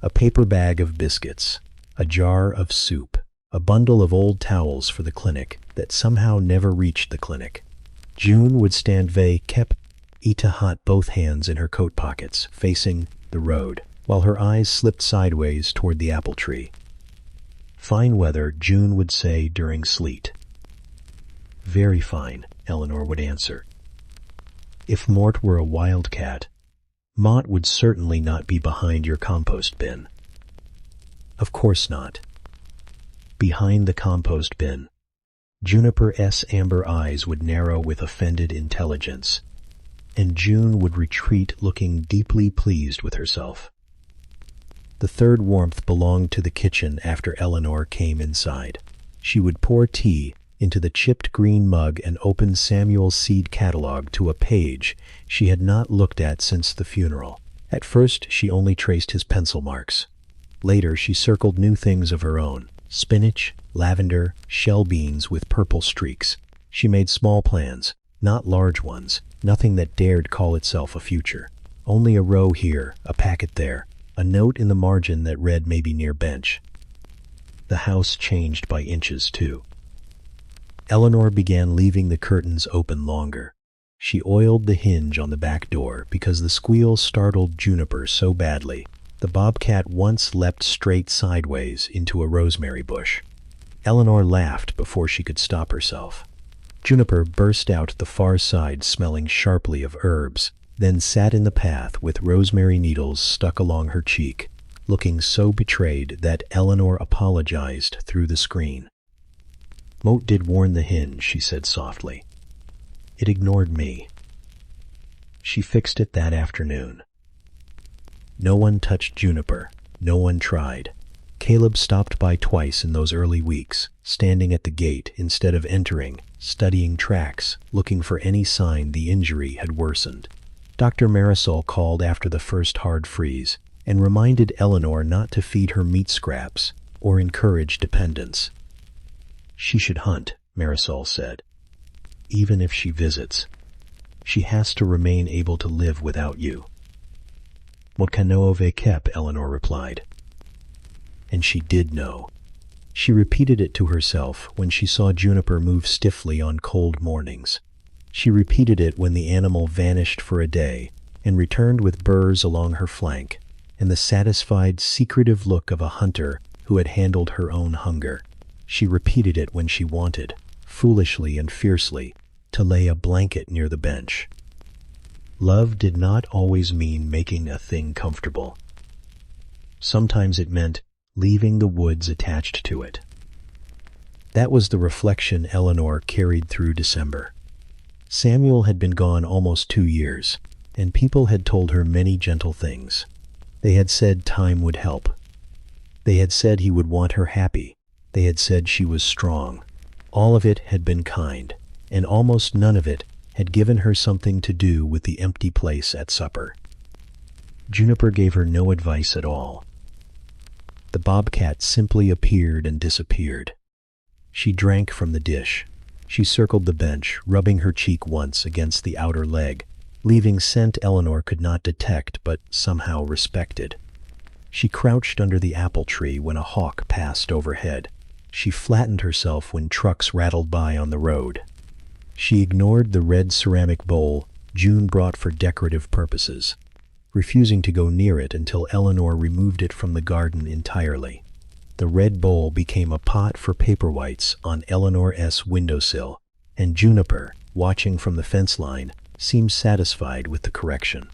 A paper bag of biscuits, a jar of soup, a bundle of old towels for the clinic that somehow never reached the clinic. June would stand kept hot both hands in her coat pockets, facing the road, while her eyes slipped sideways toward the apple tree. Fine weather, June would say during sleet. Very fine, Eleanor would answer. If Mort were a wildcat, Mott would certainly not be behind your compost bin. Of course not. Behind the compost bin, Juniper's amber eyes would narrow with offended intelligence, and June would retreat looking deeply pleased with herself. The third warmth belonged to the kitchen after Eleanor came inside. She would pour tea into the chipped green mug and opened Samuel's seed catalog to a page she had not looked at since the funeral. At first, she only traced his pencil marks. Later, she circled new things of her own: spinach, lavender, shell beans with purple streaks. She made small plans, not large ones, nothing that dared call itself a future. Only a row here, a packet there, a note in the margin that read maybe near bench. The house changed by inches, too. Eleanor began leaving the curtains open longer. She oiled the hinge on the back door because the squeal startled Juniper so badly. The bobcat once leapt straight sideways into a rosemary bush. Eleanor laughed before she could stop herself. Juniper burst out the far side smelling sharply of herbs, then sat in the path with rosemary needles stuck along her cheek, looking so betrayed that Eleanor apologized through the screen. "Moat did warn the hinge," she said softly. "It ignored me." She fixed it that afternoon. No one touched Juniper. No one tried. Caleb stopped by twice in those early weeks, standing at the gate instead of entering, studying tracks, looking for any sign the injury had worsened. Dr. Marisol called after the first hard freeze and reminded Eleanor not to feed her meat scraps or encourage dependence. "She should hunt," Marisol said. "Even if she visits, she has to remain able to live without you." "Motkanoove kep," Eleanor replied. And she did know. She repeated it to herself when she saw Juniper move stiffly on cold mornings. She repeated it when the animal vanished for a day and returned with burrs along her flank and the satisfied, secretive look of a hunter who had handled her own hunger. She repeated it when she wanted, foolishly and fiercely, to lay a blanket near the bench. Love did not always mean making a thing comfortable. Sometimes it meant leaving the woods attached to it. That was the reflection Eleanor carried through December. Samuel had been gone almost 2 years, and people had told her many gentle things. They had said time would help. They had said he would want her happy. They had said she was strong. All of it had been kind, and almost none of it had given her something to do with the empty place at supper. Juniper gave her no advice at all. The bobcat simply appeared and disappeared. She drank from the dish. She circled the bench, rubbing her cheek once against the outer leg, leaving scent Eleanor could not detect but somehow respected. She crouched under the apple tree when a hawk passed overhead. She flattened herself when trucks rattled by on the road. She ignored the red ceramic bowl June brought for decorative purposes, refusing to go near it until Eleanor removed it from the garden entirely. The red bowl became a pot for paperwhites on Eleanor's windowsill, and Juniper, watching from the fence line, seemed satisfied with the correction.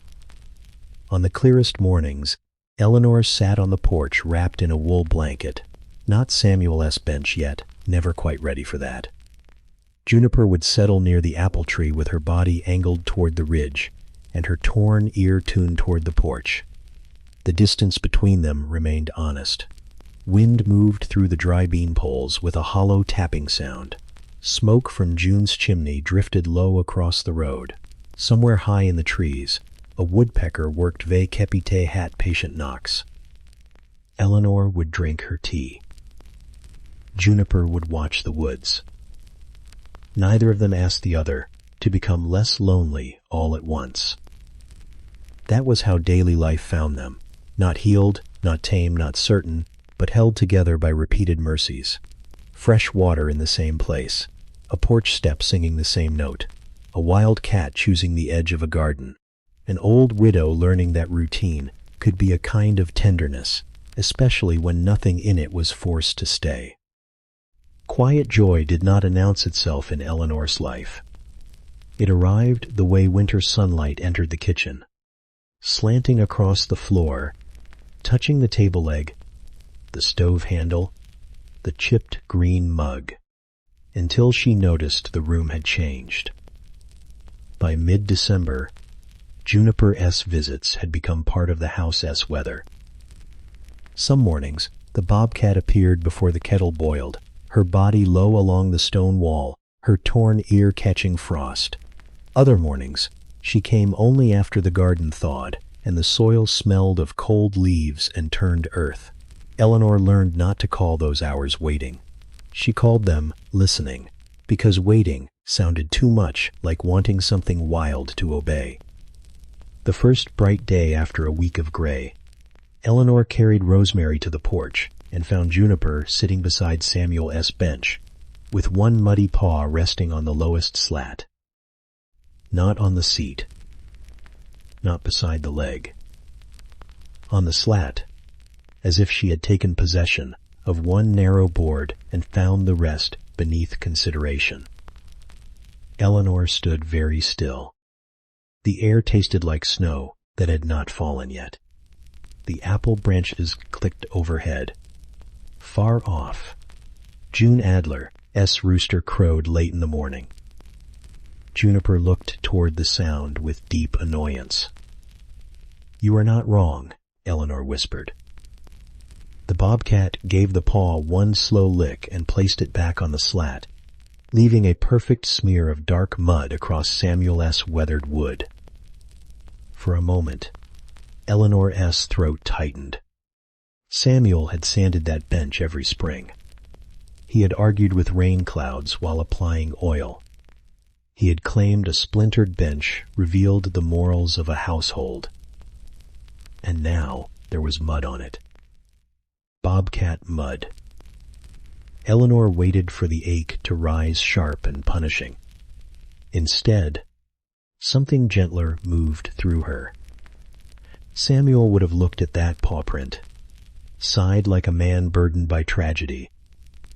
On the clearest mornings, Eleanor sat on the porch wrapped in a wool blanket. Not Samuel's bench yet, never quite ready for that. Juniper would settle near the apple tree with her body angled toward the ridge, and her torn ear tuned toward the porch. The distance between them remained honest. Wind moved through the dry bean poles with a hollow tapping sound. Smoke from June's chimney drifted low across the road. Somewhere high in the trees, a woodpecker worked ve kepite hat patient knocks. Eleanor would drink her tea. Juniper would watch the woods. Neither of them asked the other to become less lonely all at once. That was how daily life found them, not healed, not tame, not certain, but held together by repeated mercies. Fresh water in the same place, a porch step singing the same note, a wild cat choosing the edge of a garden, an old widow learning that routine could be a kind of tenderness, especially when nothing in it was forced to stay. Quiet joy did not announce itself in Eleanor's life. It arrived the way winter sunlight entered the kitchen, slanting across the floor, touching the table leg, the stove handle, the chipped green mug, until she noticed the room had changed. By mid-December, Juniper's visits had become part of the house's weather. Some mornings, the bobcat appeared before the kettle boiled, her body low along the stone wall, her torn ear catching frost. Other mornings, she came only after the garden thawed, and the soil smelled of cold leaves and turned earth. Eleanor learned not to call those hours waiting. She called them listening, because waiting sounded too much like wanting something wild to obey. The first bright day after a week of gray, Eleanor carried Rosemary to the porch and found Juniper sitting beside Samuel's bench, with one muddy paw resting on the lowest slat. Not on the seat, not beside the leg. On the slat, as if she had taken possession of one narrow board and found the rest beneath consideration. Eleanor stood very still. The air tasted like snow that had not fallen yet. The apple branches clicked overhead. Far off, June Adler's rooster crowed late in the morning. Juniper looked toward the sound with deep annoyance. "You are not wrong," Eleanor whispered. The bobcat gave the paw one slow lick and placed it back on the slat, leaving a perfect smear of dark mud across Samuel's weathered wood. For a moment, Eleanor's throat tightened. Samuel had sanded that bench every spring. He had argued with rain clouds while applying oil. He had claimed a splintered bench revealed the morals of a household. And now there was mud on it. Bobcat mud. Eleanor waited for the ache to rise sharp and punishing. Instead, something gentler moved through her. Samuel would have looked at that paw print, sighed like a man burdened by tragedy,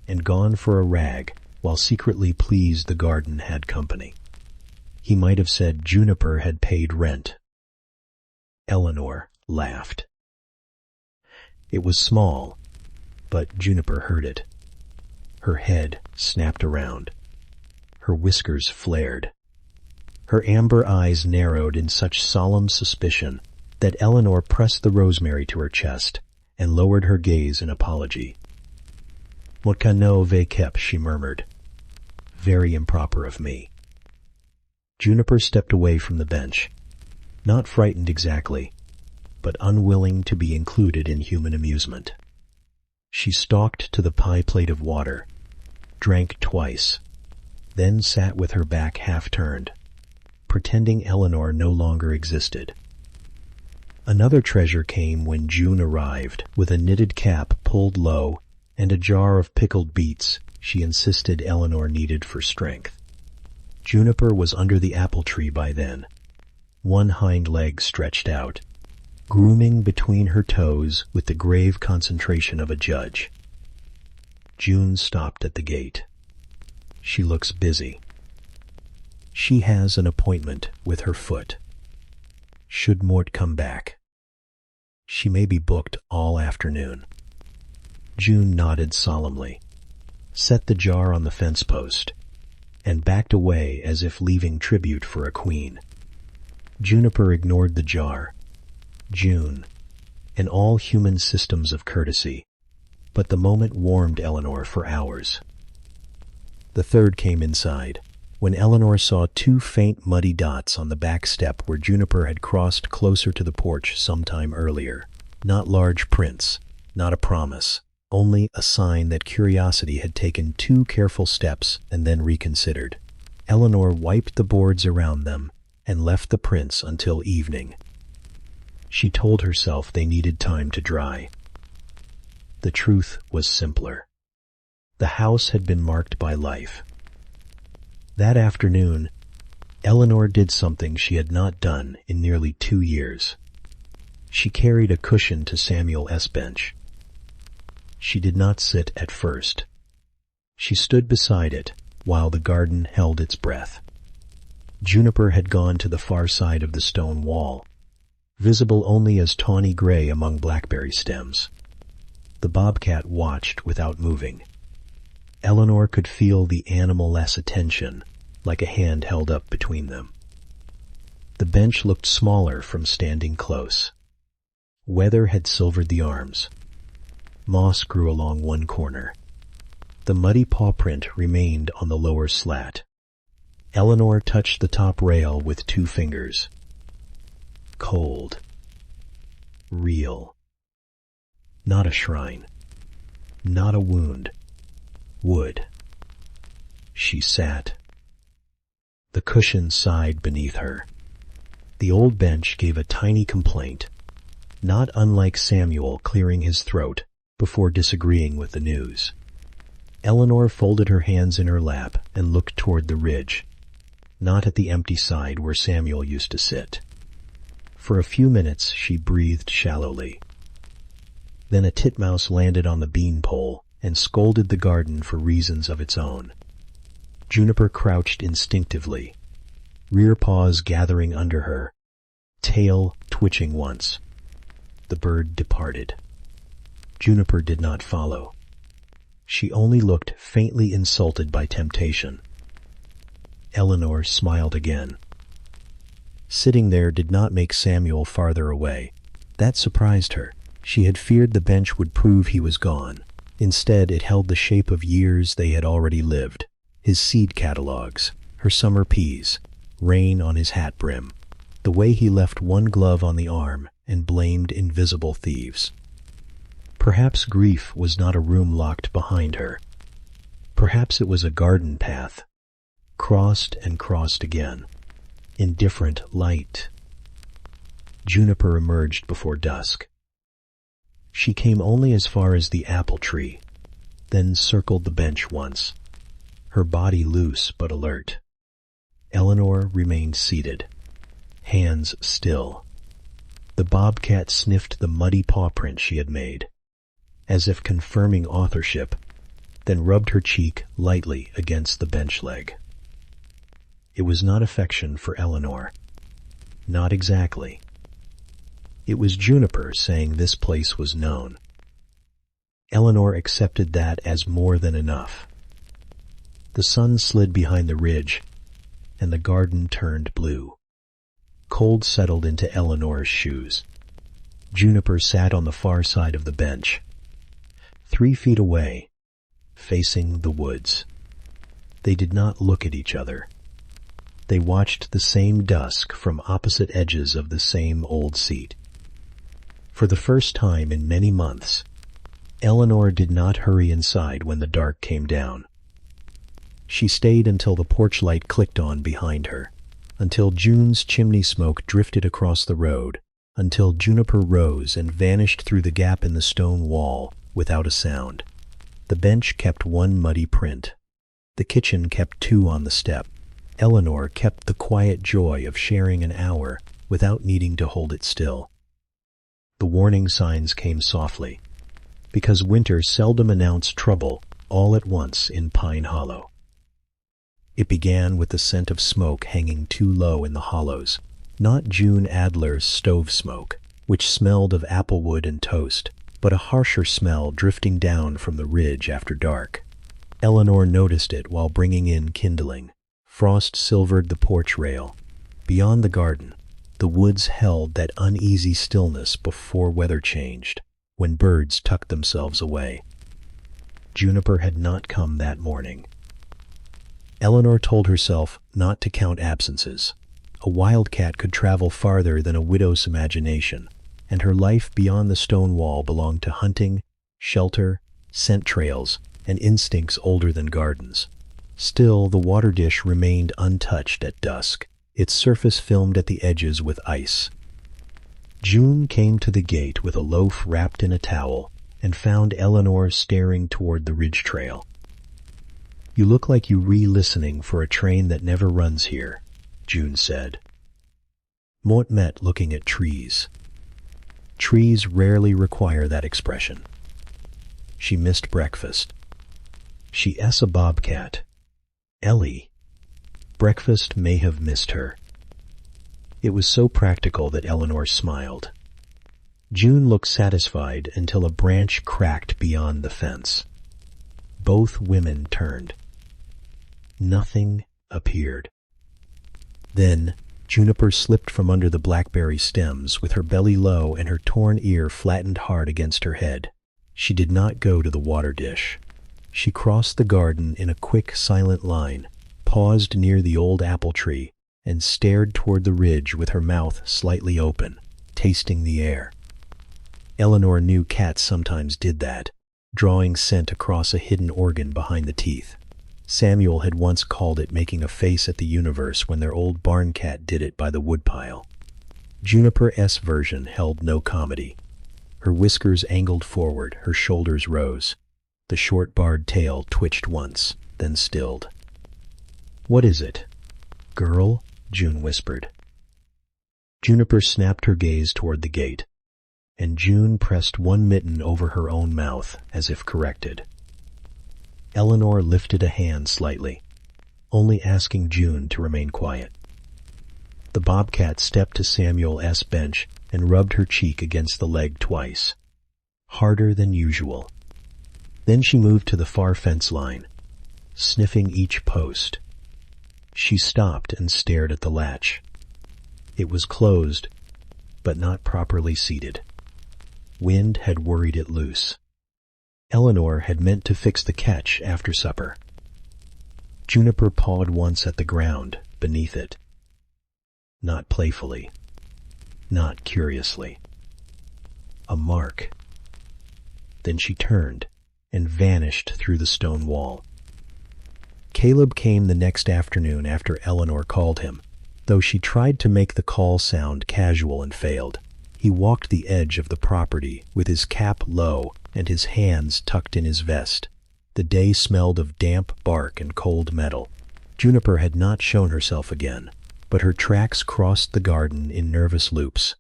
and gone for a rag while secretly pleased the garden had company. He might have said Juniper had paid rent. Eleanor laughed. It was small, but Juniper heard it. Her head snapped around. Her whiskers flared. Her amber eyes narrowed in such solemn suspicion that Eleanor pressed the rosemary to her chest and lowered her gaze in apology. "What cano ve kep," she murmured. "Very improper of me." Juniper stepped away from the bench, not frightened exactly, but unwilling to be included in human amusement. She stalked to the pie plate of water, drank twice, then sat with her back half-turned, pretending Eleanor no longer existed. Another treasure came when June arrived, with a knitted cap pulled low and a jar of pickled beets she insisted Eleanor needed for strength. Juniper was under the apple tree by then, one hind leg stretched out, grooming between her toes with the grave concentration of a judge. June stopped at the gate. "She looks busy. She has an appointment with her foot. Should Mort come back? She may be booked all afternoon." June nodded solemnly, set the jar on the fence post, and backed away as if leaving tribute for a queen. Juniper ignored the jar. June, and all human systems of courtesy, but the moment warmed Eleanor for hours. The third came inside, when Eleanor saw two faint muddy dots on the back step where Juniper had crossed closer to the porch some time earlier. Not large prints, not a promise, only a sign that curiosity had taken 2 careful steps and then reconsidered. Eleanor wiped the boards around them and left the prints until evening. She told herself they needed time to dry. The truth was simpler. The house had been marked by life. That afternoon, Eleanor did something she had not done in nearly 2 years. She carried a cushion to Samuel's bench. She did not sit at first. She stood beside it while the garden held its breath. Juniper had gone to the far side of the stone wall, visible only as tawny gray among blackberry stems. The bobcat watched without moving. Eleanor could feel the animal-less attention, like a hand held up between them. The bench looked smaller from standing close. Weather had silvered the arms. Moss grew along one corner. The muddy paw print remained on the lower slat. Eleanor touched the top rail with 2 fingers. Cold. Real. Not a shrine. Not a wound. Wood. She sat. The cushion sighed beneath her. The old bench gave a tiny complaint, not unlike Samuel clearing his throat before disagreeing with the news. Eleanor folded her hands in her lap and looked toward the ridge, not at the empty side where Samuel used to sit. For a few minutes she breathed shallowly. Then a titmouse landed on the beanpole and scolded the garden for reasons of its own. Juniper crouched instinctively, rear paws gathering under her, tail twitching once. The bird departed. Juniper did not follow. She only looked faintly insulted by temptation. Eleanor smiled again. Sitting there did not make Samuel farther away. That surprised her. She had feared the bench would prove he was gone. Instead, it held the shape of years they had already lived. His seed catalogs, her summer peas, rain on his hat brim, the way he left one glove on the arm and blamed invisible thieves. Perhaps grief was not a room locked behind her. Perhaps it was a garden path, crossed and crossed again, in different light. Juniper emerged before dusk. She came only as far as the apple tree, then circled the bench once, her body loose but alert. Eleanor remained seated, hands still. The bobcat sniffed the muddy paw print she had made, as if confirming authorship, then rubbed her cheek lightly against the bench leg. It was not affection for Eleanor. Not exactly. It was Juniper saying this place was known. Eleanor accepted that as more than enough. The sun slid behind the ridge, and the garden turned blue. Cold settled into Eleanor's shoes. Juniper sat on the far side of the bench, 3 feet away, facing the woods. They did not look at each other. They watched the same dusk from opposite edges of the same old seat. For the first time in many months, Eleanor did not hurry inside when the dark came down. She stayed until the porch light clicked on behind her, until June's chimney smoke drifted across the road, until Juniper rose and vanished through the gap in the stone wall without a sound. The bench kept 1 muddy print. The kitchen kept 2 on the step. Eleanor kept the quiet joy of sharing an hour without needing to hold it still. The warning signs came softly, because winter seldom announced trouble all at once in Pine Hollow. It began with the scent of smoke hanging too low in the hollows, not June Adler's stove smoke, which smelled of applewood and toast, but a harsher smell drifting down from the ridge after dark. Eleanor noticed it while bringing in kindling. Frost silvered the porch rail. Beyond the garden, the woods held that uneasy stillness before weather changed, when birds tucked themselves away. Juniper had not come that morning. Eleanor told herself not to count absences. A wildcat could travel farther than a widow's imagination, and her life beyond the stone wall belonged to hunting, shelter, scent trails, and instincts older than gardens. Still, the water dish remained untouched at dusk, its surface filmed at the edges with ice. June came to the gate with a loaf wrapped in a towel and found Eleanor staring toward the ridge trail. "You look like you re-listening for a train that never runs here," June said. Mort met looking at trees. Trees rarely require that expression. She missed breakfast. She ess a bobcat. Ellie. Breakfast may have missed her. It was so practical that Eleanor smiled. June looked satisfied until a branch cracked beyond the fence. Both women turned. Nothing appeared. Then, Juniper slipped from under the blackberry stems with her belly low and her torn ear flattened hard against her head. She did not go to the water dish. She crossed the garden in a quick, silent line, paused near the old apple tree, and stared toward the ridge with her mouth slightly open, tasting the air. Eleanor knew cats sometimes did that, drawing scent across a hidden organ behind the teeth. Samuel had once called it making a face at the universe when their old barn cat did it by the woodpile. Juniper's version held no comedy. Her whiskers angled forward, her shoulders rose. The short barred tail twitched once, then stilled. "What is it?" "Girl," June whispered. Juniper snapped her gaze toward the gate, and June pressed one mitten over her own mouth as if corrected. Eleanor lifted a hand slightly, only asking June to remain quiet. The bobcat stepped to Samuel's bench and rubbed her cheek against the leg twice, harder than usual. Then she moved to the far fence line, sniffing each post. She stopped and stared at the latch. It was closed, but not properly seated. Wind had worried it loose. Eleanor had meant to fix the catch after supper. Juniper pawed once at the ground beneath it. Not playfully, not curiously. A mark. Then she turned and vanished through the stone wall. Caleb came the next afternoon after Eleanor called him, though she tried to make the call sound casual and failed. He walked the edge of the property with his cap low and his hands tucked in his vest. The day smelled of damp bark and cold metal. Juniper had not shown herself again, but her tracks crossed the garden in nervous loops.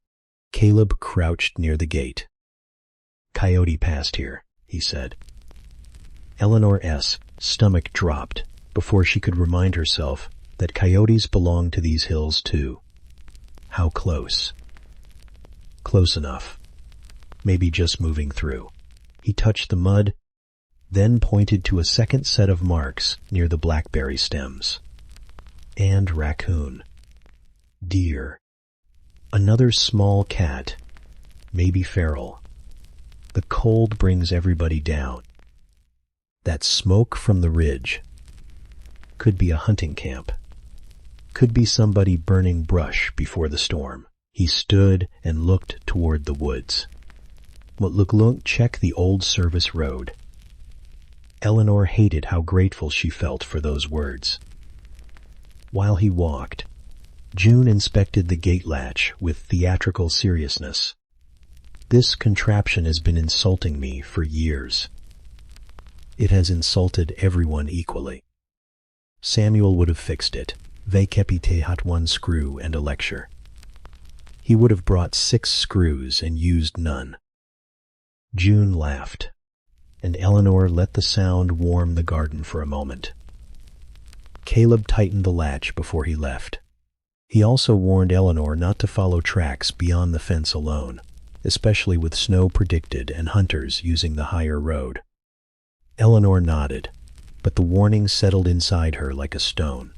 Caleb crouched near the gate. "Coyote passed here," he said. Eleanor's stomach dropped before she could remind herself that coyotes belong to these hills too. How close? Close enough. Maybe just moving through. He touched the mud, then pointed to a second set of marks near the blackberry stems. And raccoon. Deer. Another small cat, maybe feral. The cold brings everybody down. That smoke from the ridge. Could be a hunting camp. Could be somebody burning brush before the storm. He stood and looked toward the woods. Mutluk check the old service road. Eleanor hated how grateful she felt for those words. While he walked, June inspected the gate latch with theatrical seriousness. This contraption has been insulting me for years. It has insulted everyone equally. Samuel would have fixed it. Vekepite had one screw and a lecture. He would have brought 6 screws and used none. June laughed, and Eleanor let the sound warm the garden for a moment. Caleb tightened the latch before he left. He also warned Eleanor not to follow tracks beyond the fence alone, especially with snow predicted and hunters using the higher road. Eleanor nodded, but the warning settled inside her like a stone.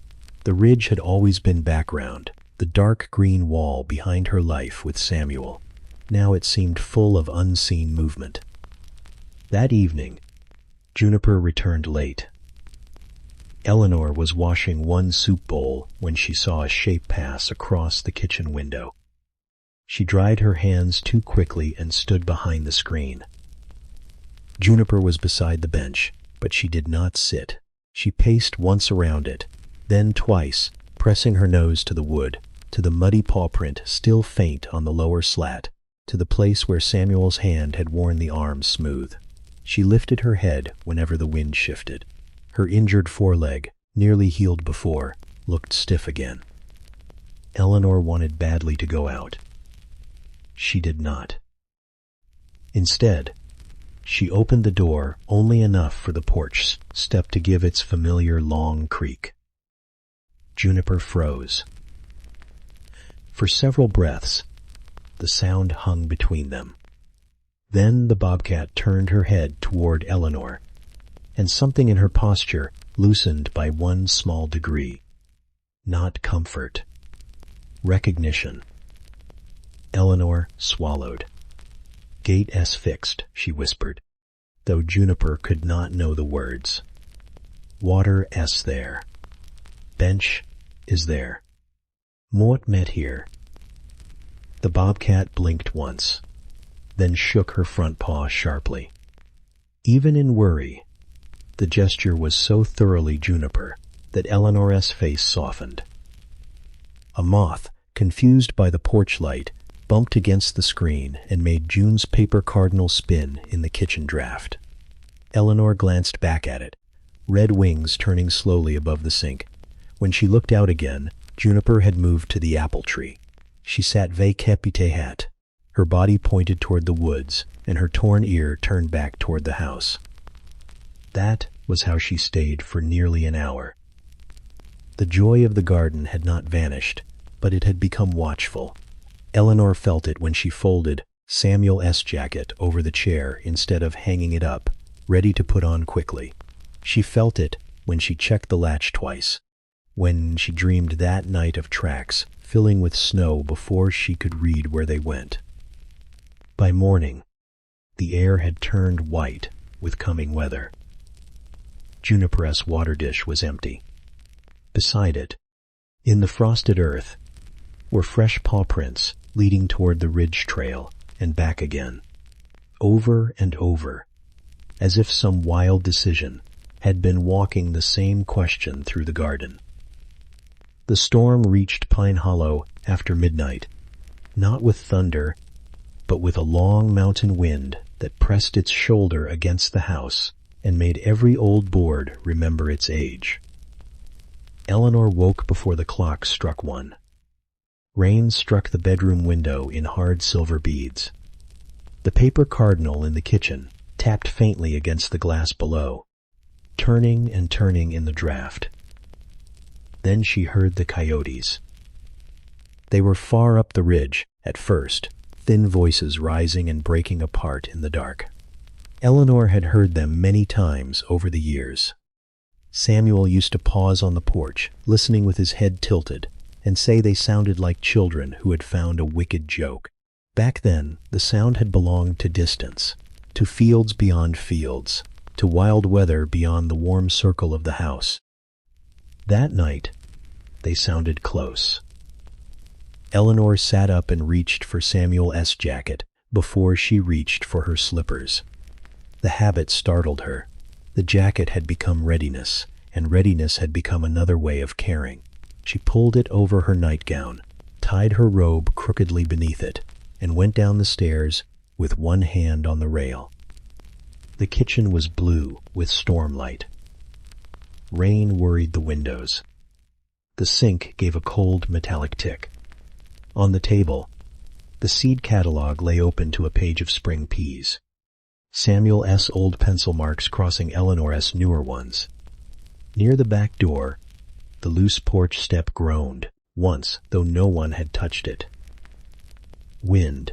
The ridge had always been background, the dark green wall behind her life with Samuel. Now it seemed full of unseen movement. That evening, Juniper returned late. Eleanor was washing one soup bowl when she saw a shape pass across the kitchen window. She dried her hands too quickly and stood behind the screen. Juniper was beside the bench, but she did not sit. She paced once around it, then twice, pressing her nose to the wood, to the muddy paw print still faint on the lower slat, to the place where Samuel's hand had worn the arm smooth. She lifted her head whenever the wind shifted. Her injured foreleg, nearly healed before, looked stiff again. Eleanor wanted badly to go out. She did not. Instead, she opened the door only enough for the porch step to give its familiar long creak. Juniper froze. For several breaths, the sound hung between them. Then the bobcat turned her head toward Eleanor, and something in her posture loosened by one small degree. Not comfort. Recognition. Eleanor swallowed. "Gate S fixed," she whispered. though Juniper could not know the words. Water is there. Bench is there. Mort met here. The bobcat blinked once, then shook her front paw sharply. Even in worry, the gesture was so thoroughly Juniper that Eleanor's face softened. A moth, confused by the porch light, bumped against the screen and made June's paper cardinal spin in the kitchen draft. Eleanor glanced back at it, red wings turning slowly above the sink. When she looked out again, Juniper had moved to the apple tree. She sat vacapite, her body pointed toward the woods, and her torn ear turned back toward the house. That was how she stayed for nearly an hour. The joy of the garden had not vanished, but it had become watchful. Eleanor felt it when she folded Samuel's jacket over the chair instead of hanging it up, ready to put on quickly. She felt it when she checked the latch twice, when she dreamed that night of tracks filling with snow before she could read where they went. By morning, the air had turned white with coming weather. Juniper's water dish was empty. Beside it, in the frosted earth, were fresh paw prints leading toward the ridge trail and back again, over and over, as if some wild decision had been walking the same question through the garden. The storm reached Pine Hollow after midnight, not with thunder, but with a long mountain wind that pressed its shoulder against the house and made every old board remember its age. Eleanor woke before the clock struck 1. Rain struck the bedroom window in hard silver beads. The paper cardinal in the kitchen tapped faintly against the glass below, turning and turning in the draft. Then she heard the coyotes. They were far up the ridge at first, thin voices rising and breaking apart in the dark. Eleanor had heard them many times over the years. Samuel used to pause on the porch, listening with his head tilted, and say they sounded like children who had found a wicked joke. Back then, the sound had belonged to distance, to fields beyond fields, to wild weather beyond the warm circle of the house. That night, they sounded close. Eleanor sat up and reached for Samuel's jacket before she reached for her slippers. The habit startled her. The jacket had become readiness, and readiness had become another way of caring. She pulled it over her nightgown, tied her robe crookedly beneath it, and went down the stairs with one hand on the rail. The kitchen was blue with stormlight. Rain worried the windows. The sink gave a cold metallic tick. On the table, the seed catalog lay open to a page of spring peas. Samuel's old pencil marks crossing Eleanor's newer ones. Near the back door, the loose porch step groaned, once, though no one had touched it. Wind,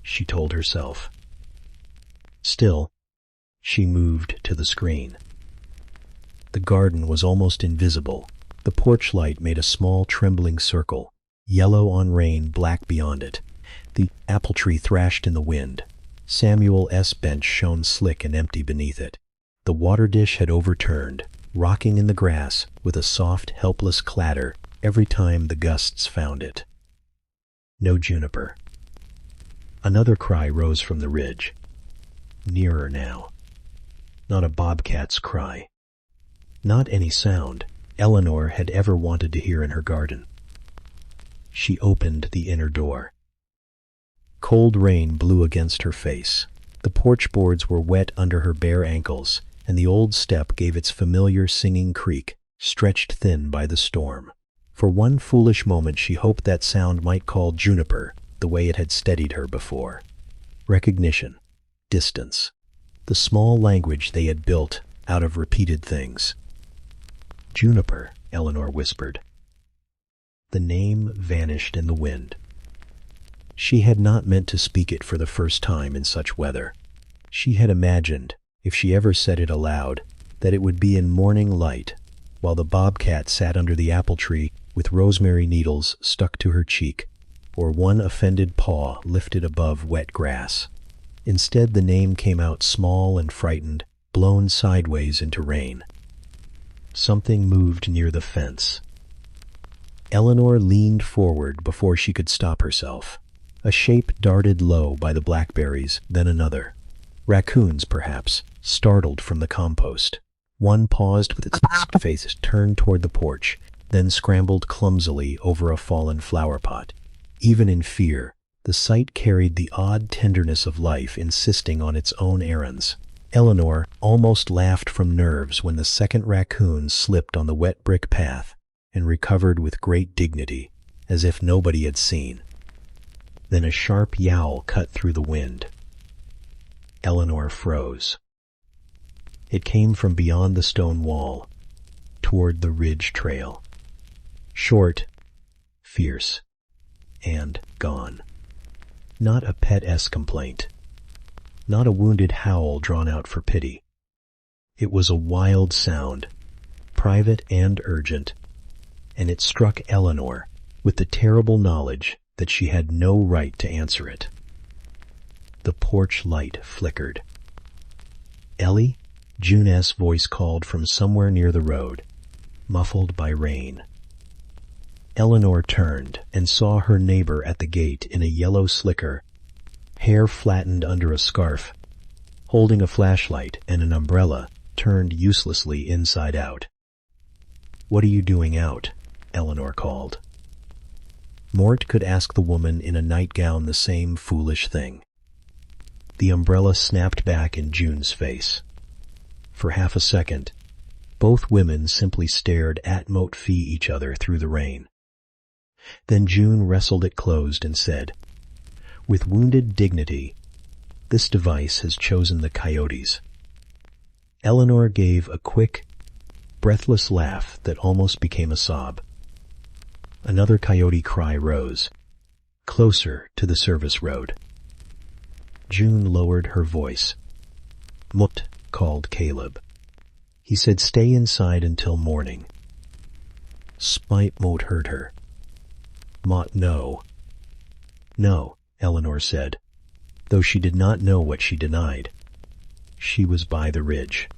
she told herself. Still, she moved to the screen. The garden was almost invisible. The porch light made a small trembling circle, yellow on rain, black beyond it. The apple tree thrashed in the wind. Samuel's bench shone slick and empty beneath it. The water dish had overturned, rocking in the grass with a soft, helpless clatter every time the gusts found it. No Juniper. Another cry rose from the ridge. Nearer now. Not a bobcat's cry. Not any sound Eleanor had ever wanted to hear in her garden. She opened the inner door. Cold rain blew against her face. The porch boards were wet under her bare ankles, and the old step gave its familiar singing creak, stretched thin by the storm. For one foolish moment she hoped that sound might call Juniper the way it had steadied her before. Recognition, distance, the small language they had built out of repeated things. Juniper, Eleanor whispered. The name vanished in the wind. She had not meant to speak it for the first time in such weather. She had imagined, if she ever said it aloud, that it would be in morning light, while the bobcat sat under the apple tree with rosemary needles stuck to her cheek, or one offended paw lifted above wet grass. Instead, the name came out small and frightened, blown sideways into rain. Something moved near the fence. Eleanor leaned forward before she could stop herself. A shape darted low by the blackberries, then another. Raccoons, perhaps, startled from the compost. One paused with its face turned toward the porch, then scrambled clumsily over a fallen flower pot. Even in fear, the sight carried the odd tenderness of life insisting on its own errands. Eleanor almost laughed from nerves when the second raccoon slipped on the wet brick path and recovered with great dignity, as if nobody had seen. Then a sharp yowl cut through the wind. Eleanor froze. It came from beyond the stone wall, toward the ridge trail. Short, fierce, and gone. Not a pet-esque complaint. Not a wounded howl drawn out for pity. It was a wild sound, private and urgent, and it struck Eleanor with the terrible knowledge that she had no right to answer it. The porch light flickered. "Ellie?" June's voice called from somewhere near the road, muffled by rain. Eleanor turned and saw her neighbor at the gate in a yellow slicker, hair flattened under a scarf, holding a flashlight and an umbrella turned uselessly inside out. "What are you doing out?" Eleanor called. Mort could ask the woman in a nightgown the same foolish thing. The umbrella snapped back in June's face. For half a second, both women simply stared at Mote-fee each other through the rain. Then June wrestled it closed and said, with wounded dignity, "This device has chosen the coyotes." Eleanor gave a quick, breathless laugh that almost became a sob. Another coyote cry rose, closer to the service road. June lowered her voice. "Mut," called Caleb. He said, "Stay inside until morning." Spite Mote hurt her. "Mot, no." "No," Eleanor said, though she did not know what she denied. She was by the ridge.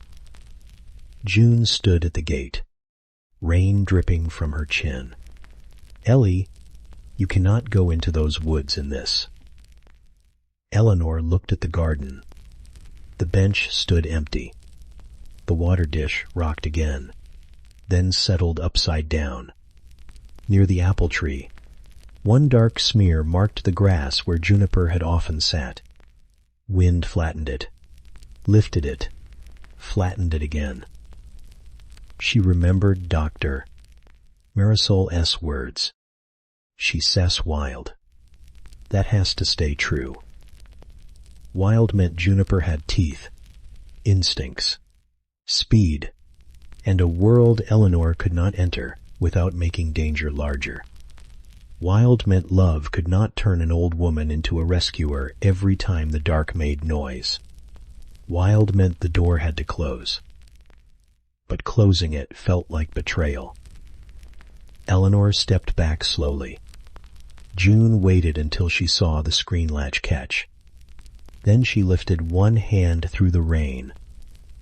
June stood at the gate, rain dripping from her chin. "Ellie, you cannot go into those woods in this." Eleanor looked at the garden. The bench stood empty. The water dish rocked again, then settled upside down. Near the apple tree, one dark smear marked the grass where Juniper had often sat. Wind flattened it, lifted it, flattened it again. She remembered Dr. Marisol S. words. She says wild. That has to stay true. Wild meant Juniper had teeth, instincts, speed, and a world Eleanor could not enter without making danger larger. Wild meant love could not turn an old woman into a rescuer every time the dark made noise. Wild meant the door had to close. But closing it felt like betrayal. Eleanor stepped back slowly. June waited until she saw the screen latch catch. Then she lifted one hand through the rain,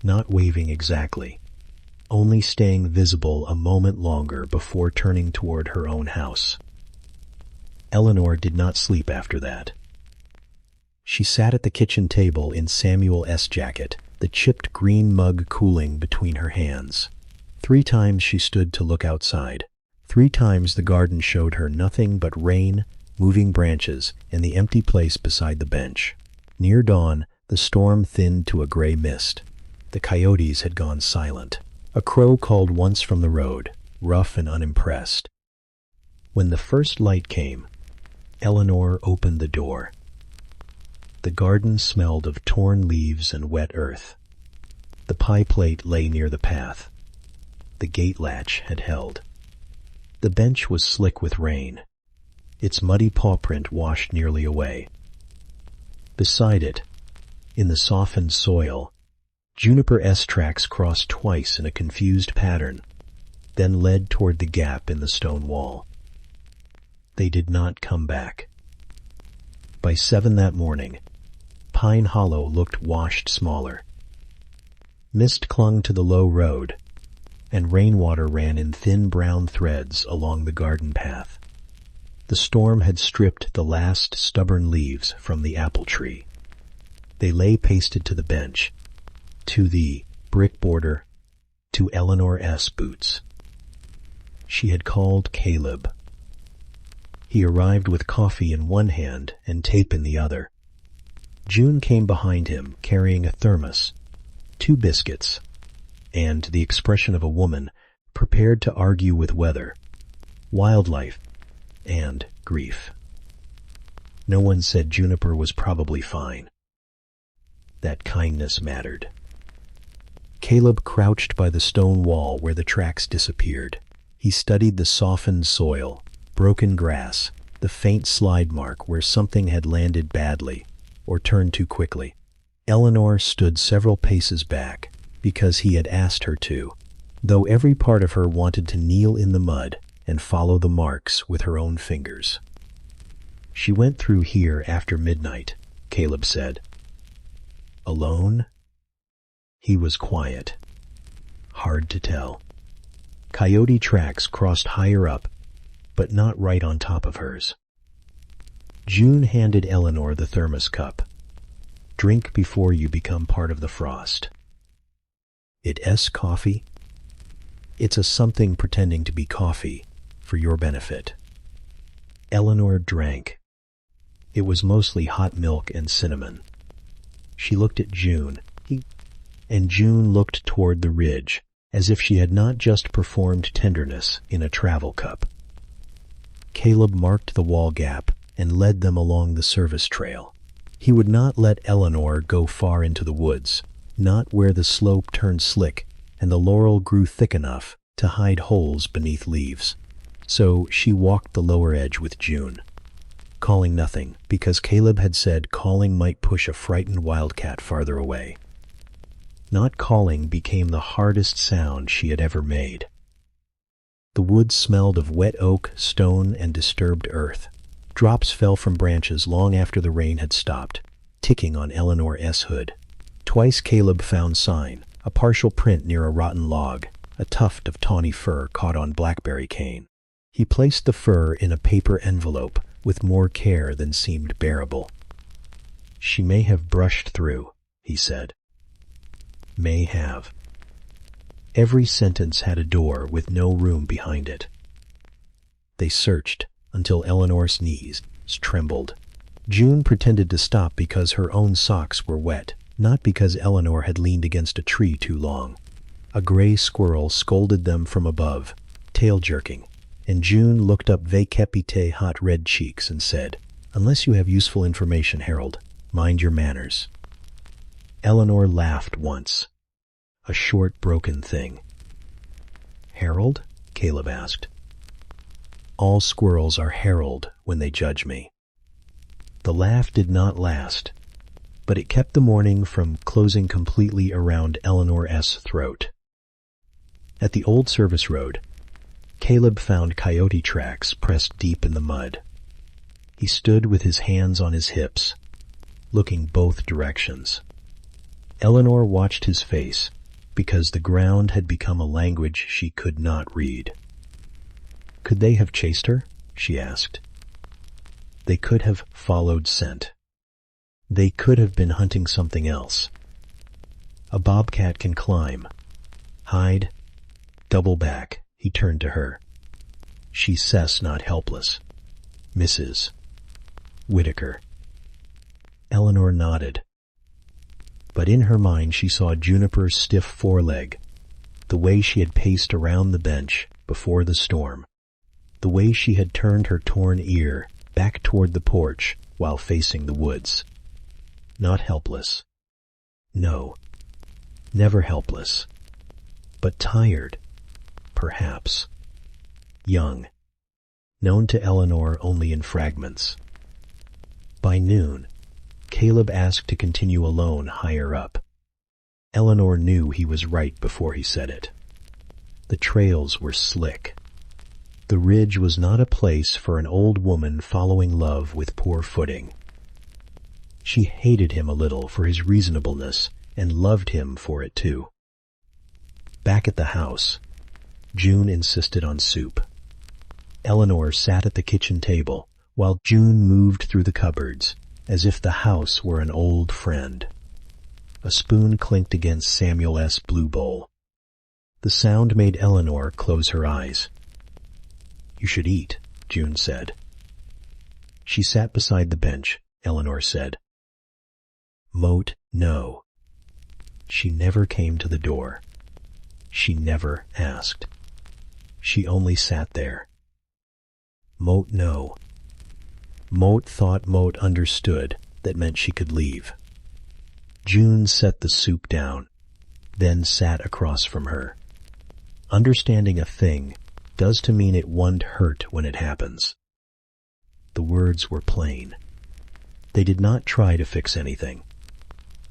not waving exactly, only staying visible a moment longer before turning toward her own house. Eleanor did not sleep after that. She sat at the kitchen table in Samuel S. jacket, the chipped green mug cooling between her hands. 3 times she stood to look outside. 3 times the garden showed her nothing but rain, moving branches, and the empty place beside the bench. Near dawn, the storm thinned to a gray mist. The coyotes had gone silent. A crow called once from the road, rough and unimpressed. When the first light came, Eleanor opened the door. The garden smelled of torn leaves and wet earth. The pie plate lay near the path. The gate latch had held. The bench was slick with rain. Its muddy paw print washed nearly away. Beside it, in the softened soil, Juniper S. tracks crossed twice in a confused pattern, then led toward the gap in the stone wall. They did not come back. By 7 that morning, Pine Hollow looked washed smaller. Mist clung to the low road, and rainwater ran in thin brown threads along the garden path. The storm had stripped the last stubborn leaves from the apple tree. They lay pasted to the bench, to the brick border, to Eleanor S. boots. She had called Caleb. He arrived with coffee in one hand and tape in the other. June came behind him, carrying a thermos, 2 biscuits, and the expression of a woman prepared to argue with weather, wildlife, and grief. No one said Juniper was probably fine. That kindness mattered. Caleb crouched by the stone wall where the tracks disappeared. He studied the softened soil, broken grass, the faint slide mark where something had landed badly or turned too quickly. Eleanor stood several paces back because he had asked her to, though every part of her wanted to kneel in the mud and follow the marks with her own fingers. She went through here after midnight, Caleb said. Alone? He was quiet. Hard to tell. Coyote tracks crossed higher up, but not right on top of hers. June handed Eleanor the thermos cup. Drink before you become part of the frost. It's coffee? It's a something pretending to be coffee, for your benefit. Eleanor drank. It was mostly hot milk and cinnamon. She looked at June, and June looked toward the ridge, as if she had not just performed tenderness in a travel cup. Caleb marked the wall gap and led them along the service trail. He would not let Eleanor go far into the woods, not where the slope turned slick and the laurel grew thick enough to hide holes beneath leaves. So she walked the lower edge with June, calling nothing because Caleb had said calling might push a frightened wildcat farther away. Not calling became the hardest sound she had ever made. The woods smelled of wet oak, stone, and disturbed earth. Drops fell from branches long after the rain had stopped, ticking on Eleanor S. hood. Twice Caleb found sign, a partial print near a rotten log, a tuft of tawny fur caught on blackberry cane. He placed the fur in a paper envelope with more care than seemed bearable. She may have brushed through, he said. May have. Every sentence had a door with no room behind it. They searched until Eleanor's knees trembled. June pretended to stop because her own socks were wet, not because Eleanor had leaned against a tree too long. A gray squirrel scolded them from above, tail jerking, and June looked up Vekepite hot red cheeks and said, Unless you have useful information, Harold, mind your manners. Eleanor laughed once. A short, broken thing. Harold? Caleb asked. All squirrels are Harold when they judge me. The laugh did not last, but it kept the morning from closing completely around Eleanor S.'s throat. At the old service road, Caleb found coyote tracks pressed deep in the mud. He stood with his hands on his hips, looking both directions. Eleanor watched his face, because the ground had become a language she could not read. Could they have chased her? She asked. They could have followed scent. They could have been hunting something else. A bobcat can climb, hide, double back. He turned to her. She's Cess, not helpless. Mrs. Whitaker. Eleanor nodded. But in her mind she saw Juniper's stiff foreleg, the way she had paced around the bench before the storm, the way she had turned her torn ear back toward the porch while facing the woods. Not helpless. No, never helpless. But tired, perhaps. Young, known to Eleanor only in fragments. By noon, Caleb asked to continue alone higher up. Eleanor knew he was right before he said it. The trails were slick. The ridge was not a place for an old woman following love with poor footing. She hated him a little for his reasonableness and loved him for it too. Back at the house, June insisted on soup. Eleanor sat at the kitchen table while June moved through the cupboards as if the house were an old friend. A spoon clinked against Samuel's blue bowl. The sound made Eleanor close her eyes. "You should eat," June said. She sat beside the bench, Eleanor said. Moat, no. She never came to the door. She never asked. She only sat there. Moat, no. Moat thought Moat understood. That meant she could leave. June set the soup down, then sat across from her. Understanding a thing does to mean it won't hurt when it happens. The words were plain. They did not try to fix anything.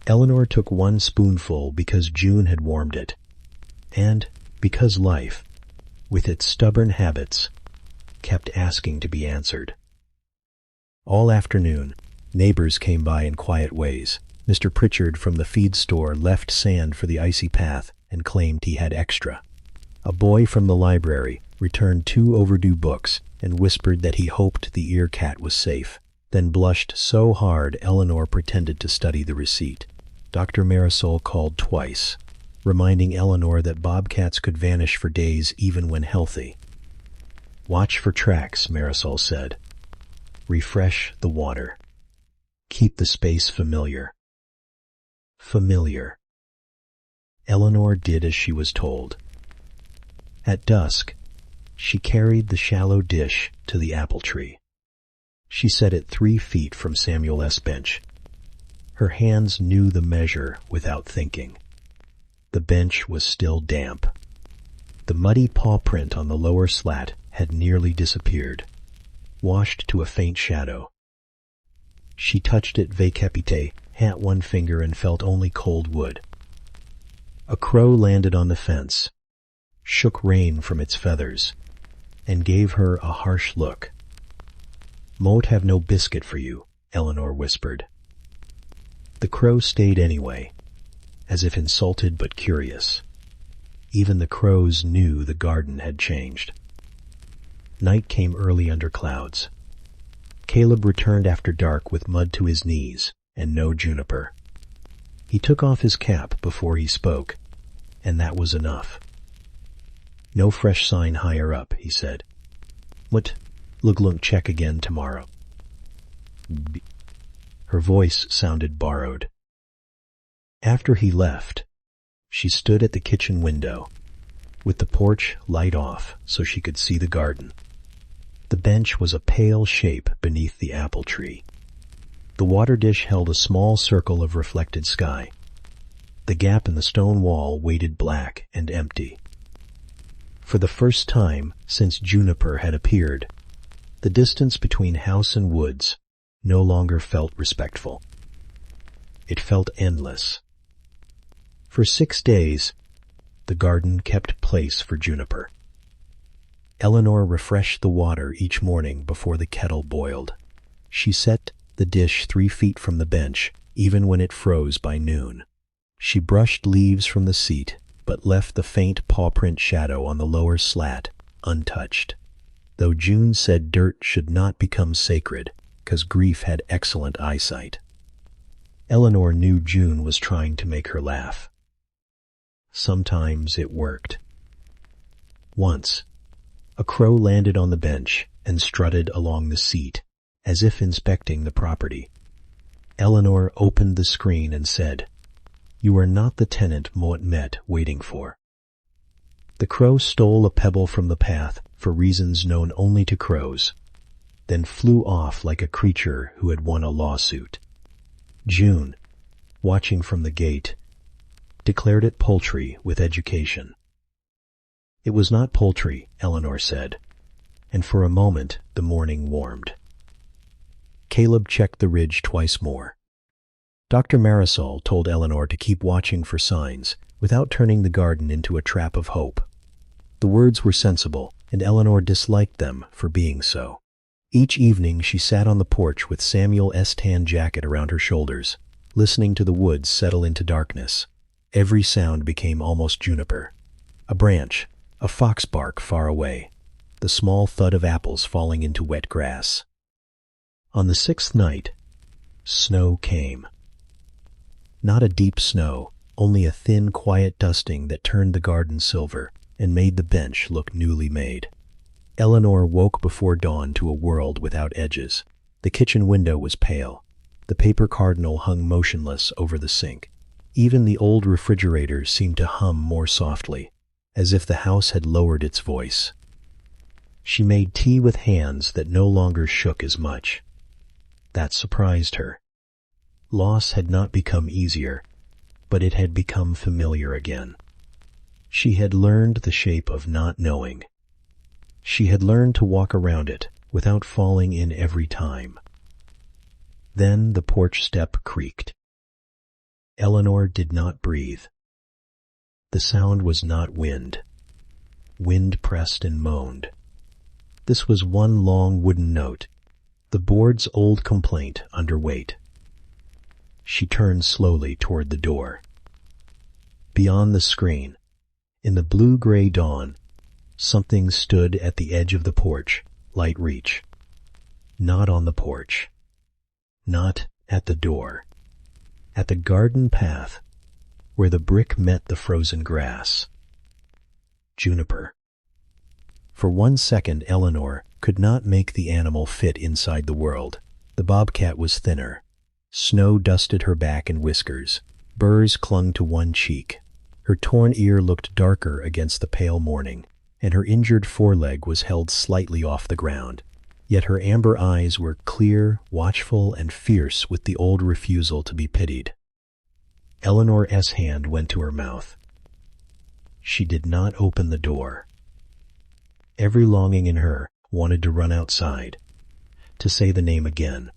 Eleanor took one spoonful because June had warmed it, and because life, with its stubborn habits, kept asking to be answered. All afternoon, neighbors came by in quiet ways. Mr. Pritchard from the feed store left sand for the icy path and claimed he had extra. A boy from the library returned 2 overdue books and whispered that he hoped the ear cat was safe, then blushed so hard Eleanor pretended to study the receipt. Dr. Marisol called twice, reminding Eleanor that bobcats could vanish for days even when healthy. "Watch for tracks," Marisol said. "Refresh the water. Keep the space familiar." Familiar. Eleanor did as she was told. At dusk, she carried the shallow dish to the apple tree. She set it 3 feet from Samuel's bench. Her hands knew the measure without thinking. The bench was still damp. The muddy paw print on the lower slat had nearly disappeared, washed to a faint shadow. She touched it vacapite, hat one finger, and felt only cold wood. A crow landed on the fence, shook rain from its feathers, and gave her a harsh look. "Moat have no biscuit for you," Eleanor whispered. The crow stayed anyway, as if insulted but curious. Even the crows knew the garden had changed. Night came early under clouds. Caleb returned after dark with mud to his knees and no juniper. He took off his cap before he spoke, and that was enough. "No fresh sign higher up," he said. "What? Luglunk check again tomorrow." Her voice sounded borrowed. After he left, she stood at the kitchen window, with the porch light off so she could see the garden. The bench was a pale shape beneath the apple tree. The water dish held a small circle of reflected sky. The gap in the stone wall waited black and empty. For the first time since juniper had appeared, the distance between house and woods no longer felt respectful. It felt endless. For 6 days, the garden kept place for juniper. Eleanor refreshed the water each morning before the kettle boiled. She set the dish 3 feet from the bench, even when it froze by noon. She brushed leaves from the seat, but left the faint paw-print shadow on the lower slat untouched. Though June said dirt should not become sacred, 'cause grief had excellent eyesight. Eleanor knew June was trying to make her laugh. Sometimes it worked. Once, a crow landed on the bench and strutted along the seat, as if inspecting the property. Eleanor opened the screen and said, "You are not the tenant Moat met waiting for." The crow stole a pebble from the path for reasons known only to crows, then flew off like a creature who had won a lawsuit. June, watching from the gate, declared it poultry with education. It was not poultry, Eleanor said, and for a moment the morning warmed. Caleb checked the ridge twice more. Dr. Marisol told Eleanor to keep watching for signs without turning the garden into a trap of hope. The words were sensible, and Eleanor disliked them for being so. Each evening she sat on the porch with Samuel's tan jacket around her shoulders, listening to the woods settle into darkness. Every sound became almost Juniper. A branch, a fox bark far away, the small thud of apples falling into wet grass. On the 6th night, snow came. Not a deep snow, only a thin, quiet dusting that turned the garden silver and made the bench look newly made. Eleanor woke before dawn to a world without edges. The kitchen window was pale. The paper cardinal hung motionless over the sink. Even the old refrigerator seemed to hum more softly, as if the house had lowered its voice. She made tea with hands that no longer shook as much. That surprised her. Loss had not become easier, but it had become familiar again. She had learned the shape of not knowing. She had learned to walk around it without falling in every time. Then the porch step creaked. Eleanor did not breathe. The sound was not wind. Wind pressed and moaned. This was one long wooden note, the board's old complaint under weight. She turned slowly toward the door. Beyond the screen, in the blue-gray dawn, something stood at the edge of the porch, light reach. Not on the porch. Not at the door. At the garden path, where the brick met the frozen grass. Juniper. For 1 second, Eleanor could not make the animal fit inside the world. The bobcat was thinner. Snow dusted her back and whiskers. Burrs clung to one cheek. Her torn ear looked darker against the pale morning, and her injured foreleg was held slightly off the ground. Yet her amber eyes were clear, watchful, and fierce with the old refusal to be pitied. Eleanor's hand went to her mouth. She did not open the door. Every longing in her wanted to run outside, to say the name again,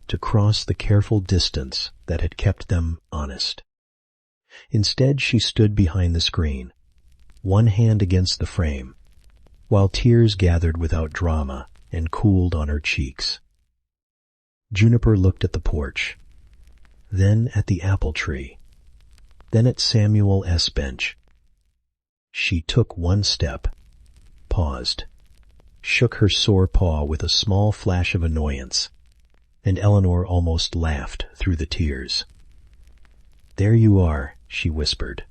to cross the careful distance that had kept them honest. Instead, she stood behind the screen, one hand against the frame, while tears gathered without drama and cooled on her cheeks. Juniper looked at the porch, then at the apple tree, then at Samuel's bench. She took one step, paused, shook her sore paw with a small flash of annoyance, and Eleanor almost laughed through the tears. "There you are," she whispered.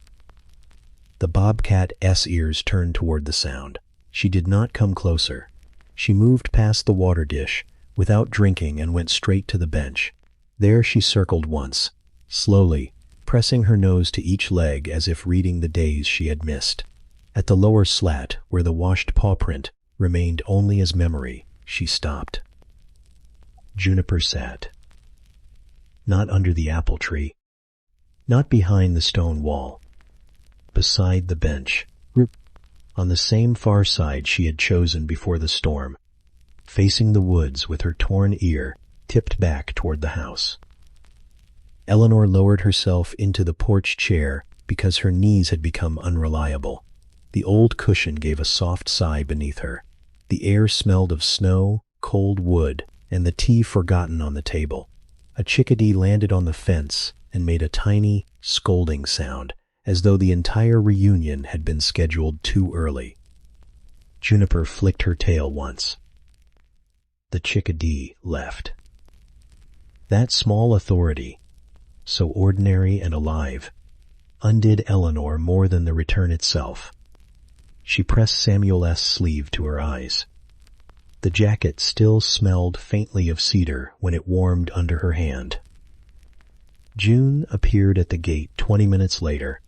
The bobcat's ears turned toward the sound. She did not come closer. She moved past the water dish, without drinking, and went straight to the bench. There she circled once, slowly, pressing her nose to each leg as if reading the days she had missed. At the lower slat, where the washed paw print remained only as memory, she stopped. Juniper sat. Not under the apple tree, not behind the stone wall, beside the bench, on the same far side she had chosen before the storm, facing the woods with her torn ear tipped back toward the house. Eleanor lowered herself into the porch chair because her knees had become unreliable. The old cushion gave a soft sigh beneath her. The air smelled of snow, cold wood, and the tea forgotten on the table. A chickadee landed on the fence and made a tiny, scolding sound, as though the entire reunion had been scheduled too early. Juniper flicked her tail once. The chickadee left. That small authority, so ordinary and alive, undid Eleanor more than the return itself. She pressed Samuel's sleeve to her eyes. The jacket still smelled faintly of cedar when it warmed under her hand. June appeared at the gate 20 minutes later,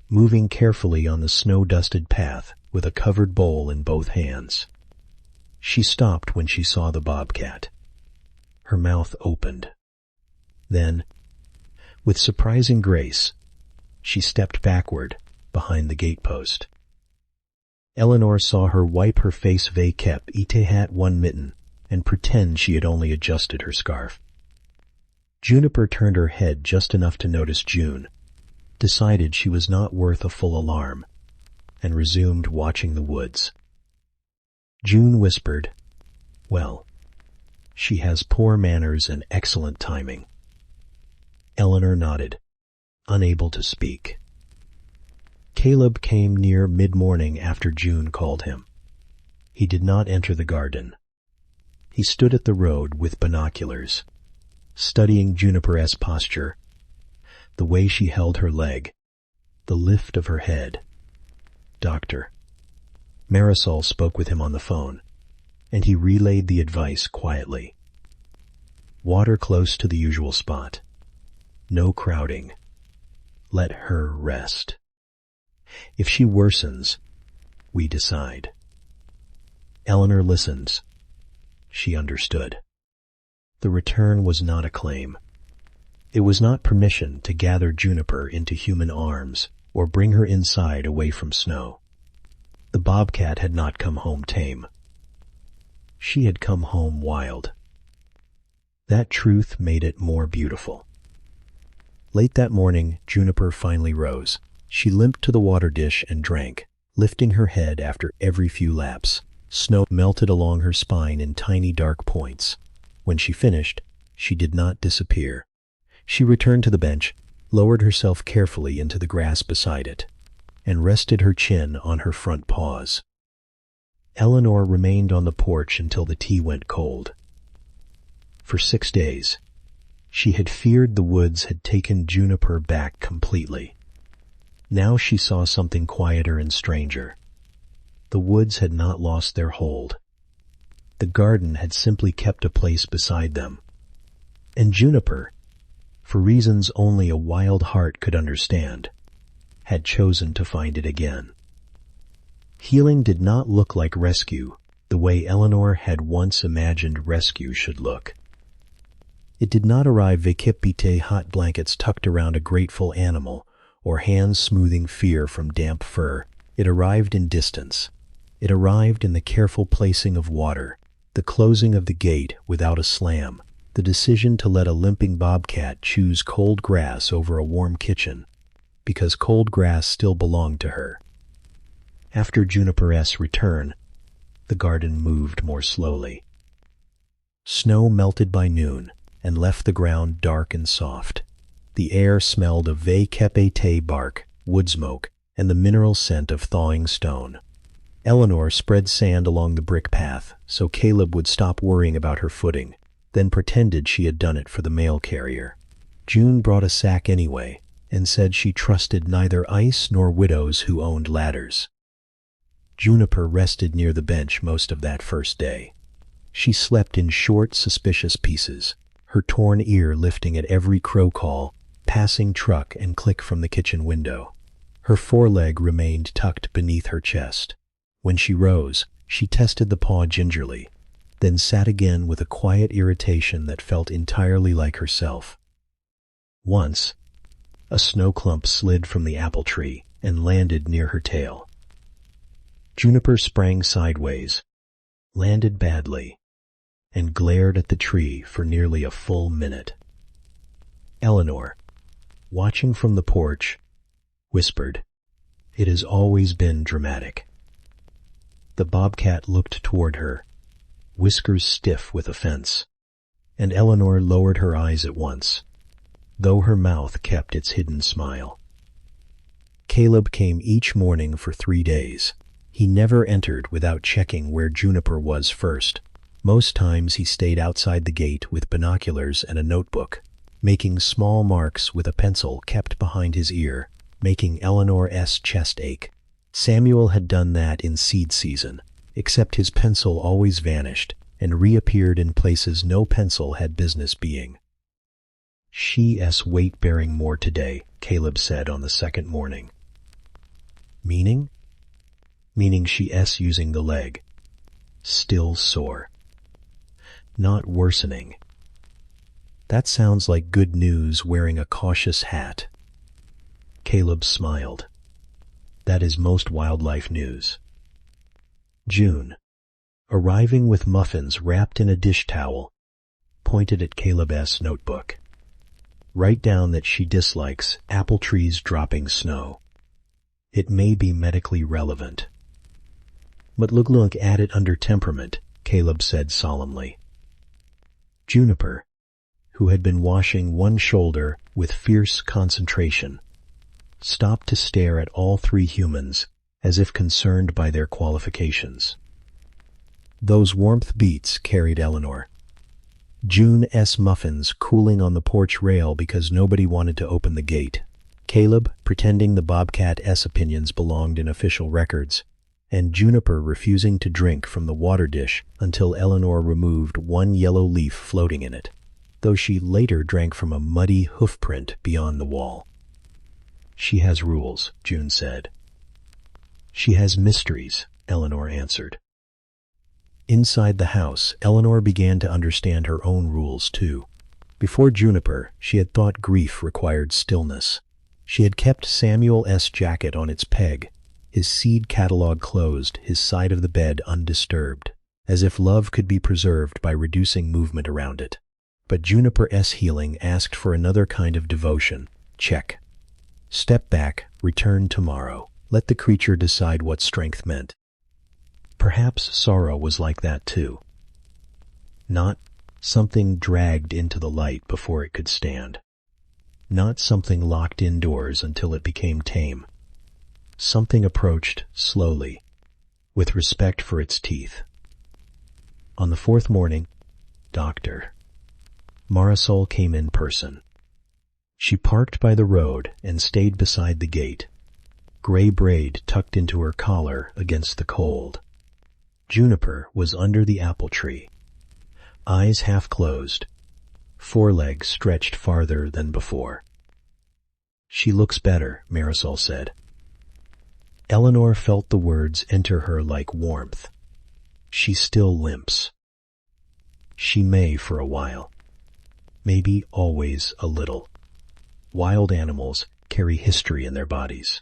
moving carefully on the snow-dusted path with a covered bowl in both hands. She stopped when she saw the bobcat. Her mouth opened. Then, with surprising grace, she stepped backward behind the gatepost. Eleanor saw her wipe her face kept ite one mitten and pretend she had only adjusted her scarf. Juniper turned her head just enough to notice June, decided she was not worth a full alarm, and resumed watching the woods. June whispered, "Well, She has poor manners and excellent timing. Eleanor nodded, unable to speak. Caleb came near mid-morning after June called him. He did not enter the garden. He stood at the road with binoculars, studying Juniper's posture, the way she held her leg, the lift of her head. Doctor. Marisol spoke with him on the phone, and he relayed the advice quietly. Water close to the usual spot. No crowding. Let her rest. If she worsens, we decide. Eleanor listens. She understood. The return was not a claim. It was not permission to gather Juniper into human arms or bring her inside away from snow. The bobcat had not come home tame. She had come home wild. That truth made it more beautiful. Late that morning, Juniper finally rose. She limped to the water dish and drank, lifting her head after every few laps. Snow melted along her spine in tiny dark points. When she finished, she did not disappear. She returned to the bench, lowered herself carefully into the grass beside it, and rested her chin on her front paws. Eleanor remained on the porch until the tea went cold. For 6 days, she had feared the woods had taken Juniper back completely. Now she saw something quieter and stranger. The woods had not lost their hold. The garden had simply kept a place beside them. And Juniper, for reasons only a wild heart could understand, had chosen to find it again. Healing did not look like rescue the way Eleanor had once imagined rescue should look. It did not arrive vacipite hot blankets tucked around a grateful animal or hands smoothing fear from damp fur. It arrived in distance. It arrived in the careful placing of water, the closing of the gate without a slam, the decision to let a limping bobcat choose cold grass over a warm kitchen, because cold grass still belonged to her. After Juniper's return, the garden moved more slowly. Snow melted by noon and left the ground dark and soft. The air smelled of vacipite bark, wood smoke, and the mineral scent of thawing stone. Eleanor spread sand along the brick path so Caleb would stop worrying about her footing, then pretended she had done it for the mail carrier. June brought a sack anyway and said she trusted neither ice nor widows who owned ladders. Juniper rested near the bench most of that first day. She slept in short, suspicious pieces, her torn ear lifting at every crow call, passing truck, and click from the kitchen window. Her foreleg remained tucked beneath her chest. When she rose, she tested the paw gingerly, then sat again with a quiet irritation that felt entirely like herself. Once, a snow clump slid from the apple tree and landed near her tail. Juniper sprang sideways, landed badly, and glared at the tree for nearly a full minute. Eleanor, watching from the porch, whispered, "It has always been dramatic." The bobcat looked toward her, whiskers stiff with offense, and Eleanor lowered her eyes at once, though her mouth kept its hidden smile. Caleb came each morning for 3 days. He never entered without checking where Juniper was first. Most times he stayed outside the gate with binoculars and a notebook, making small marks with a pencil kept behind his ear, making Eleanor's chest ache. Samuel had done that in seed season, except his pencil always vanished and reappeared in places no pencil had business being. "She's weight-bearing more today," Caleb said on the second morning. Meaning? Meaning she's using the leg. Still sore. Not worsening. That sounds like good news wearing a cautious hat. Caleb smiled. That is most wildlife news. June, arriving with muffins wrapped in a dish towel, pointed at Caleb's notebook. Write down that she dislikes apple trees dropping snow. It may be medically relevant. But look at it under temperament, Caleb said solemnly. Juniper, who had been washing one shoulder with fierce concentration, stopped to stare at all three humans as if concerned by their qualifications. Those warmth beats carried Eleanor. June's muffins cooling on the porch rail because nobody wanted to open the gate. Caleb pretending the Bobcat's opinions belonged in official records, and Juniper refusing to drink from the water dish until Eleanor removed one yellow leaf floating in it, though she later drank from a muddy hoofprint beyond the wall. She has rules, June said. She has mysteries, Eleanor answered. Inside the house, Eleanor began to understand her own rules too. Before Juniper, she had thought grief required stillness. She had kept Samuel's jacket on its peg, his seed catalog closed, his side of the bed undisturbed, as if love could be preserved by reducing movement around it. But Juniper's healing asked for another kind of devotion. Check. Step back, return tomorrow. Let the creature decide what strength meant. Perhaps sorrow was like that too. Not something dragged into the light before it could stand. Not something locked indoors until it became tame. Something approached slowly, with respect for its teeth. On the fourth morning, Dr. Marisol came in person. She parked by the road and stayed beside the gate, gray braid tucked into her collar against the cold. Juniper was under the apple tree, eyes half closed, forelegs stretched farther than before. She looks better, Marisol said. Eleanor felt the words enter her like warmth. She still limps. She may for a while. Maybe always a little. Wild animals carry history in their bodies.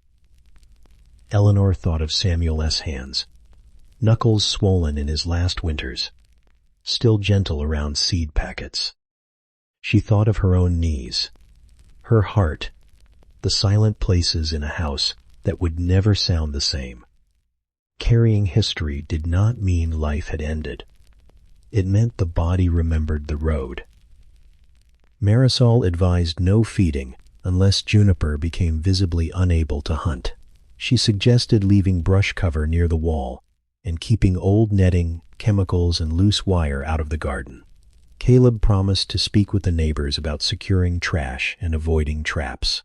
Eleanor thought of Samuel's hands, knuckles swollen in his last winters, still gentle around seed packets. She thought of her own knees, her heart, the silent places in a house that would never sound the same. Carrying history did not mean life had ended. It meant the body remembered the road. Marisol advised no feeding unless Juniper became visibly unable to hunt. She suggested leaving brush cover near the wall and keeping old netting, chemicals, and loose wire out of the garden. Caleb promised to speak with the neighbors about securing trash and avoiding traps.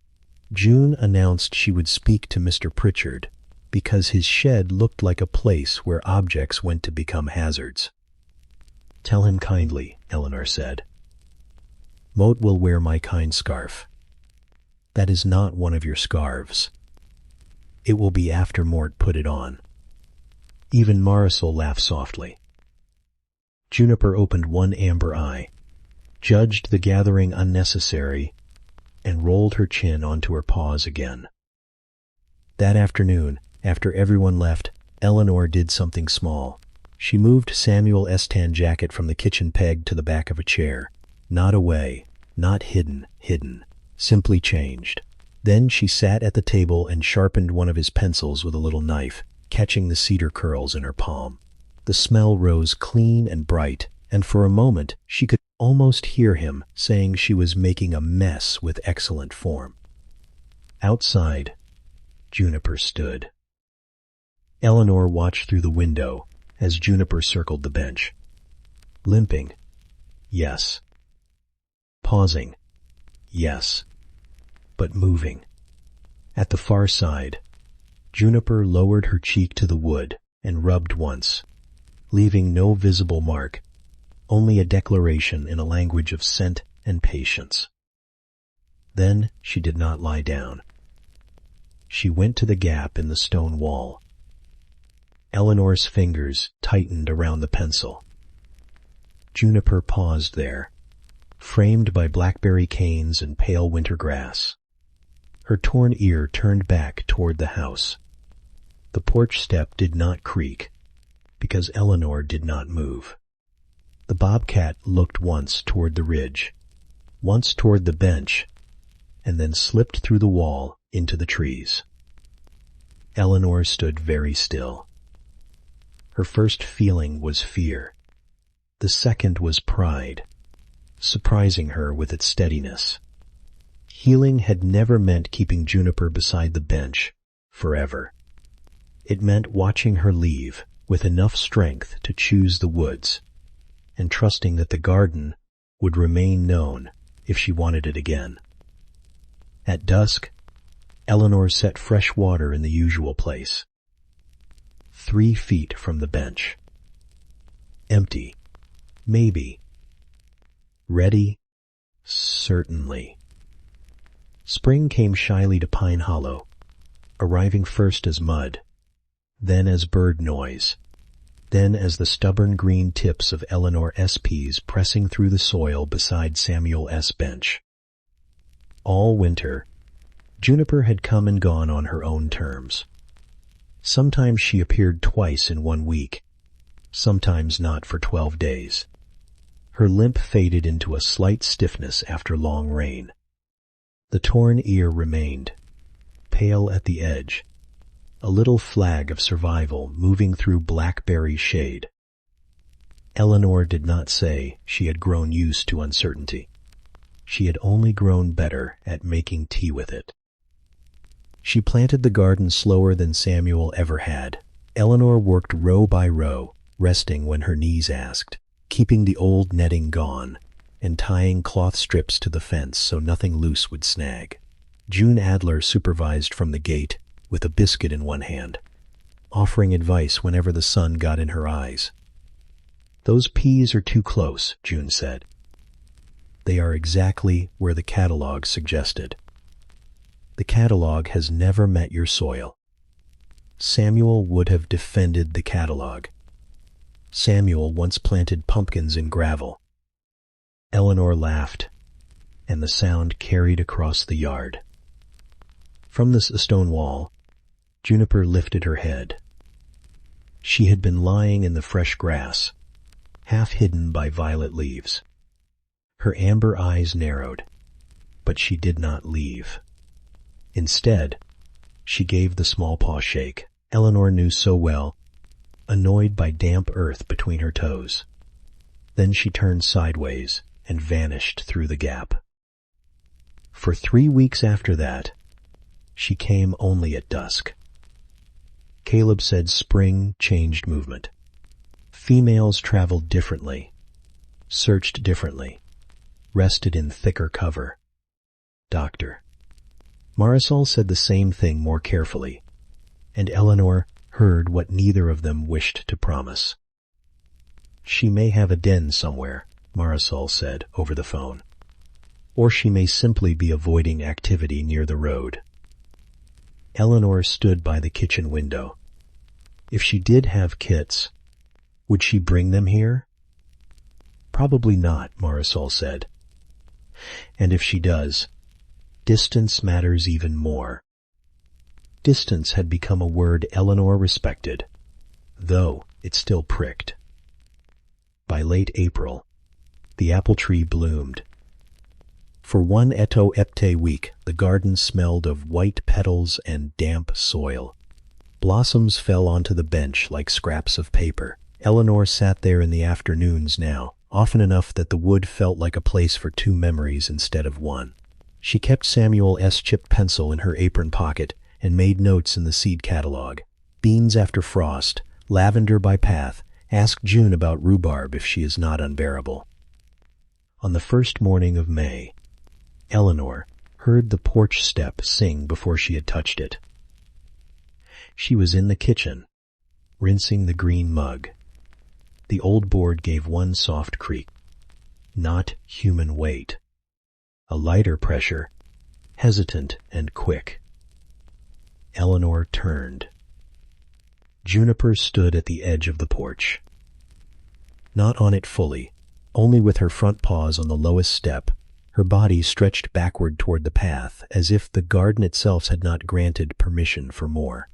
June announced she would speak to Mr. Pritchard because his shed looked like a place where objects went to become hazards. Tell him kindly, Eleanor said. Moat will wear my kind scarf. That is not one of your scarves. It will be after Mort put it on. Even Marisol laughed softly. Juniper opened one amber eye, judged the gathering unnecessary, and rolled her chin onto her paws again. That afternoon, after everyone left, Eleanor did something small. She moved Samuel's tan jacket from the kitchen peg to the back of a chair. Not away, not hidden, simply changed. Then she sat at the table and sharpened one of his pencils with a little knife, catching the cedar curls in her palm. The smell rose clean and bright, and for a moment she could almost hear him saying she was making a mess with excellent form. Outside, Juniper stood. Eleanor watched through the window as Juniper circled the bench. Limping, yes. Pausing, yes. But moving. At the far side, Juniper lowered her cheek to the wood and rubbed once, leaving no visible mark, only a declaration in a language of scent and patience. Then she did not lie down. She went to the gap in the stone wall. Eleanor's fingers tightened around the pencil. Juniper paused there, framed by blackberry canes and pale winter grass. Her torn ear turned back toward the house. The porch step did not creak, because Eleanor did not move. The Bobcat looked once toward the ridge, once toward the bench, and then slipped through the wall into the trees. Eleanor stood very still. Her first feeling was fear. The second was pride. surprising her with its steadiness. Healing had never meant keeping Juniper beside the bench forever. It meant watching her leave with enough strength to choose the woods, and trusting that the garden would remain known if she wanted it again. At dusk, Eleanor set fresh water in the usual place, 3 feet from the bench. Empty. Maybe. Ready? Certainly. Spring came shyly to Pine Hollow, arriving first as mud, then as bird noise, then as the stubborn green tips of Eleanor S. peas pressing through the soil beside Samuel S. bench. All winter, Juniper had come and gone on her own terms. Sometimes she appeared twice in 1 week, sometimes not for 12 days. Her limp faded into a slight stiffness after long rain. The torn ear remained, pale at the edge, a little flag of survival moving through blackberry shade. Eleanor did not say she had grown used to uncertainty. She had only grown better at making tea with it. She planted the garden slower than Samuel ever had. Eleanor worked row by row, resting when her knees asked, keeping the old netting gone, and tying cloth strips to the fence so nothing loose would snag. June Adler supervised from the gate with a biscuit in one hand, offering advice whenever the sun got in her eyes. "Those peas are too close," June said. "They are exactly where the catalog suggested. The catalog has never met your soil." Samuel would have defended the catalog. Samuel once planted pumpkins in gravel. Eleanor laughed, and the sound carried across the yard. From this stone wall, Juniper lifted her head. She had been lying in the fresh grass, half hidden by violet leaves. Her amber eyes narrowed, but she did not leave. Instead, she gave the small paw shake Eleanor knew so well, annoyed by damp earth between her toes. Then she turned sideways and vanished through the gap. For 3 weeks after that, she came only at dusk. Caleb said spring changed movement. Females traveled differently, searched differently, rested in thicker cover. Doctor. Marisol said the same thing more carefully, and Eleanor heard what neither of them wished to promise. "She may have a den somewhere," Marisol said over the phone. "Or she may simply be avoiding activity near the road." Eleanor stood by the kitchen window. If she did have kits, would she bring them here? "Probably not," Marisol said. "And if she does, distance matters even more." Distance had become a word Eleanor respected, though it still pricked. By late April, the apple tree bloomed. For 1 Eto Epte week, the garden smelled of white petals and damp soil. Blossoms fell onto the bench like scraps of paper. Eleanor sat there in the afternoons now, often enough that the wood felt like a place for 2 memories instead of 1. She kept Samuel S. chipped pencil in her apron pocket and made notes in the seed catalog. Beans after frost, lavender by path, ask June about rhubarb if she is not unbearable. On the first morning of May, Eleanor heard the porch step sing before she had touched it. She was in the kitchen, rinsing the green mug. The old board gave one soft creak. Not human weight. A lighter pressure, hesitant and quick. Eleanor turned. Juniper stood at the edge of the porch. Not on it fully, only with her front paws on the lowest step, her body stretched backward toward the path, as if the garden itself had not granted permission for more.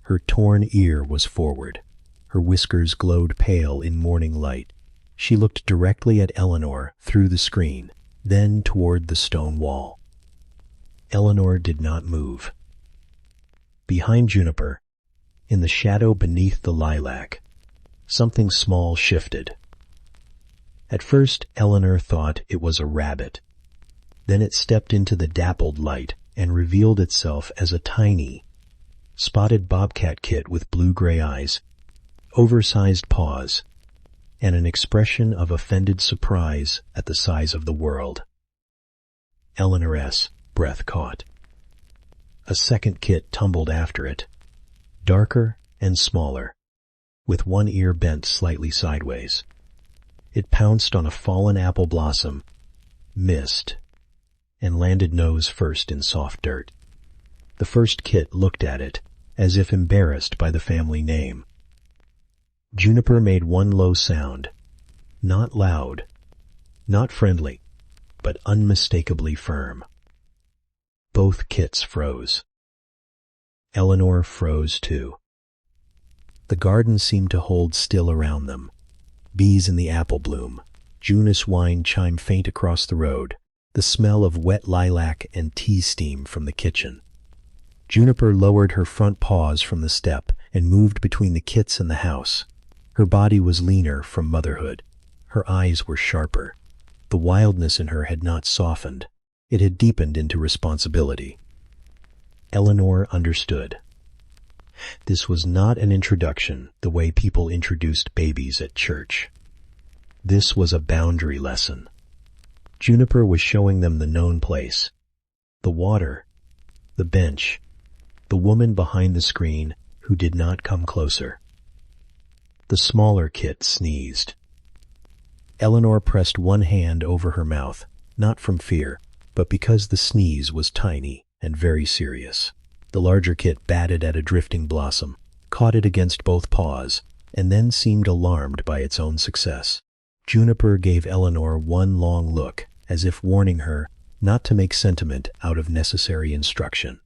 Her torn ear was forward. Her whiskers glowed pale in morning light. She looked directly at Eleanor through the screen, then toward the stone wall. Eleanor did not move. Behind Juniper, in the shadow beneath the lilac, something small shifted. At first, Eleanor thought it was a rabbit. Then it stepped into the dappled light and revealed itself as a tiny, spotted bobcat kit with blue-gray eyes, oversized paws, and an expression of offended surprise at the size of the world. Eleanor's breath caught. A second kit tumbled after it, darker and smaller, with one ear bent slightly sideways. It pounced on a fallen apple blossom, missed, and landed nose first in soft dirt. The first kit looked at it, as if embarrassed by the family name. Juniper made one low sound, not loud, not friendly, but unmistakably firm. Both kits froze. Eleanor froze too. The garden seemed to hold still around them. Bees in the apple bloom, June wine chime faint across the road, the smell of wet lilac and tea steam from the kitchen. Juniper lowered her front paws from the step and moved between the kits and the house. Her body was leaner from motherhood. Her eyes were sharper. The wildness in her had not softened. It had deepened into responsibility. Eleanor understood. This was not an introduction the way people introduced babies at church. This was a boundary lesson. Juniper was showing them the known place, the water, the bench, the woman behind the screen who did not come closer. The smaller kit sneezed. Eleanor pressed one hand over her mouth, not from fear, but because the sneeze was tiny and very serious. The larger kit batted at a drifting blossom, caught it against both paws, and then seemed alarmed by its own success. Juniper gave Eleanor one long look, as if warning her not to make sentiment out of necessary instruction.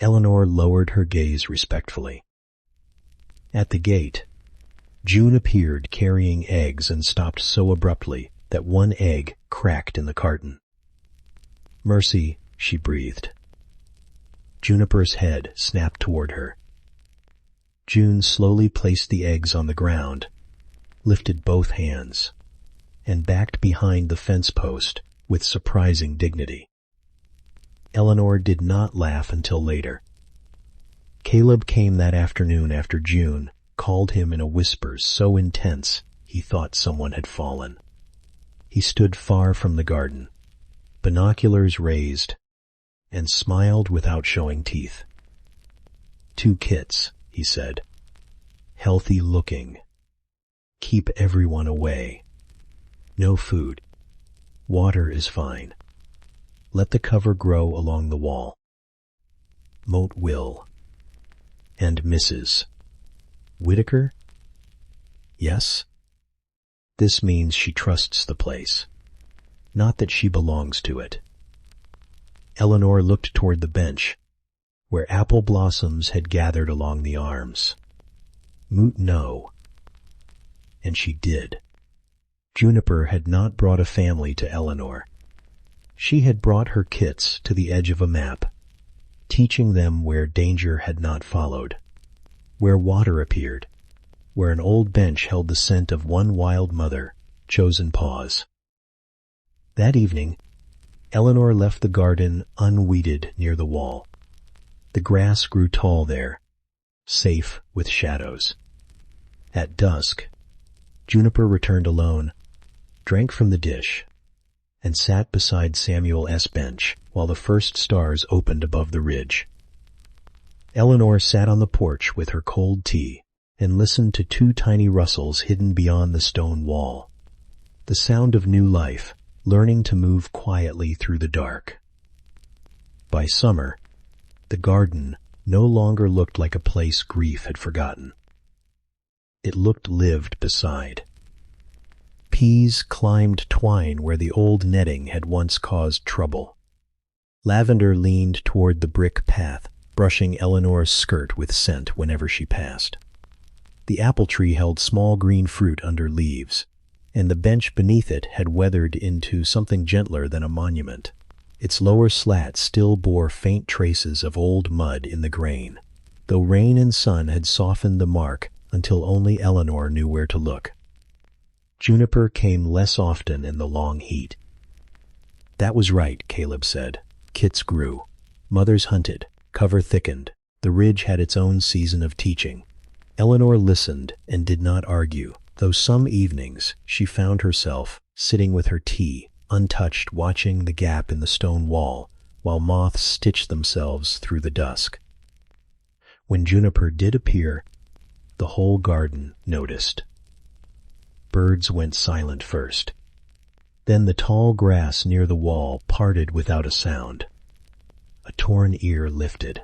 Eleanor lowered her gaze respectfully. At the gate, June appeared carrying eggs and stopped so abruptly that one egg cracked in the carton. "Mercy," she breathed. Juniper's head snapped toward her. June slowly placed the eggs on the ground, lifted both hands, and backed behind the fence post with surprising dignity. Eleanor did not laugh until later. Caleb came that afternoon after June called him in a whisper so intense he thought someone had fallen. He stood far from the garden, binoculars raised, and smiled without showing teeth. "Two kits," he said. "Healthy looking. Keep everyone away. No food. Water is fine. Let the cover grow along the wall. Moat Will. And Mrs. Whitaker? Yes? This means she trusts the place, not that she belongs to it." Eleanor looked toward the bench, where apple blossoms had gathered along the arms. Moot no. And she did. Juniper had not brought a family to Eleanor. She had brought her kits to the edge of a map, teaching them where danger had not followed, where water appeared, where an old bench held the scent of one wild mother, chosen paws. That evening, Eleanor left the garden unweeded near the wall. The grass grew tall there, safe with shadows. At dusk, Juniper returned alone, drank from the dish, and sat beside Samuel's bench while the first stars opened above the ridge. Eleanor sat on the porch with her cold tea and listened to two tiny rustles hidden beyond the stone wall. The sound of new life, learning to move quietly through the dark. By summer, the garden no longer looked like a place grief had forgotten. It looked lived beside. Peas climbed twine where the old netting had once caused trouble. Lavender leaned toward the brick path, brushing Eleanor's skirt with scent whenever she passed. The apple tree held small green fruit under leaves, and the bench beneath it had weathered into something gentler than a monument. Its lower slat still bore faint traces of old mud in the grain, though rain and sun had softened the mark until only Eleanor knew where to look. Juniper came less often in the long heat. That was right, Caleb said. Kits grew. Mothers hunted. Cover thickened. The ridge had its own season of teaching. Eleanor listened and did not argue, though some evenings she found herself sitting with her tea, untouched, watching the gap in the stone wall, while moths stitched themselves through the dusk. When Juniper did appear, the whole garden noticed. Birds went silent first. Then the tall grass near the wall parted without a sound. A torn ear lifted.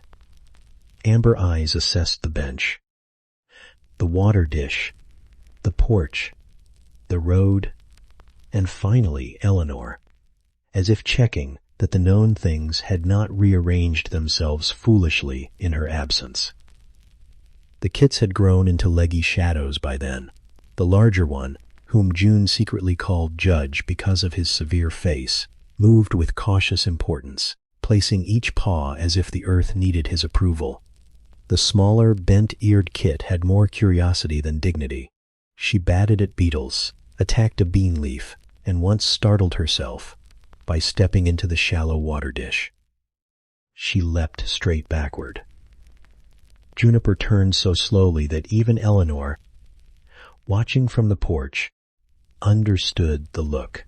Amber eyes assessed the bench, the water dish, the porch, the road, and finally Eleanor, as if checking that the known things had not rearranged themselves foolishly in her absence. The kits had grown into leggy shadows by then. The larger one, whom June secretly called Judge because of his severe face, moved with cautious importance, placing each paw as if the earth needed his approval. The smaller, bent-eared kit had more curiosity than dignity. She batted at beetles, attacked a bean leaf, and once startled herself by stepping into the shallow water dish. She leapt straight backward. Juniper turned so slowly that even Eleanor, watching from the porch, understood the look.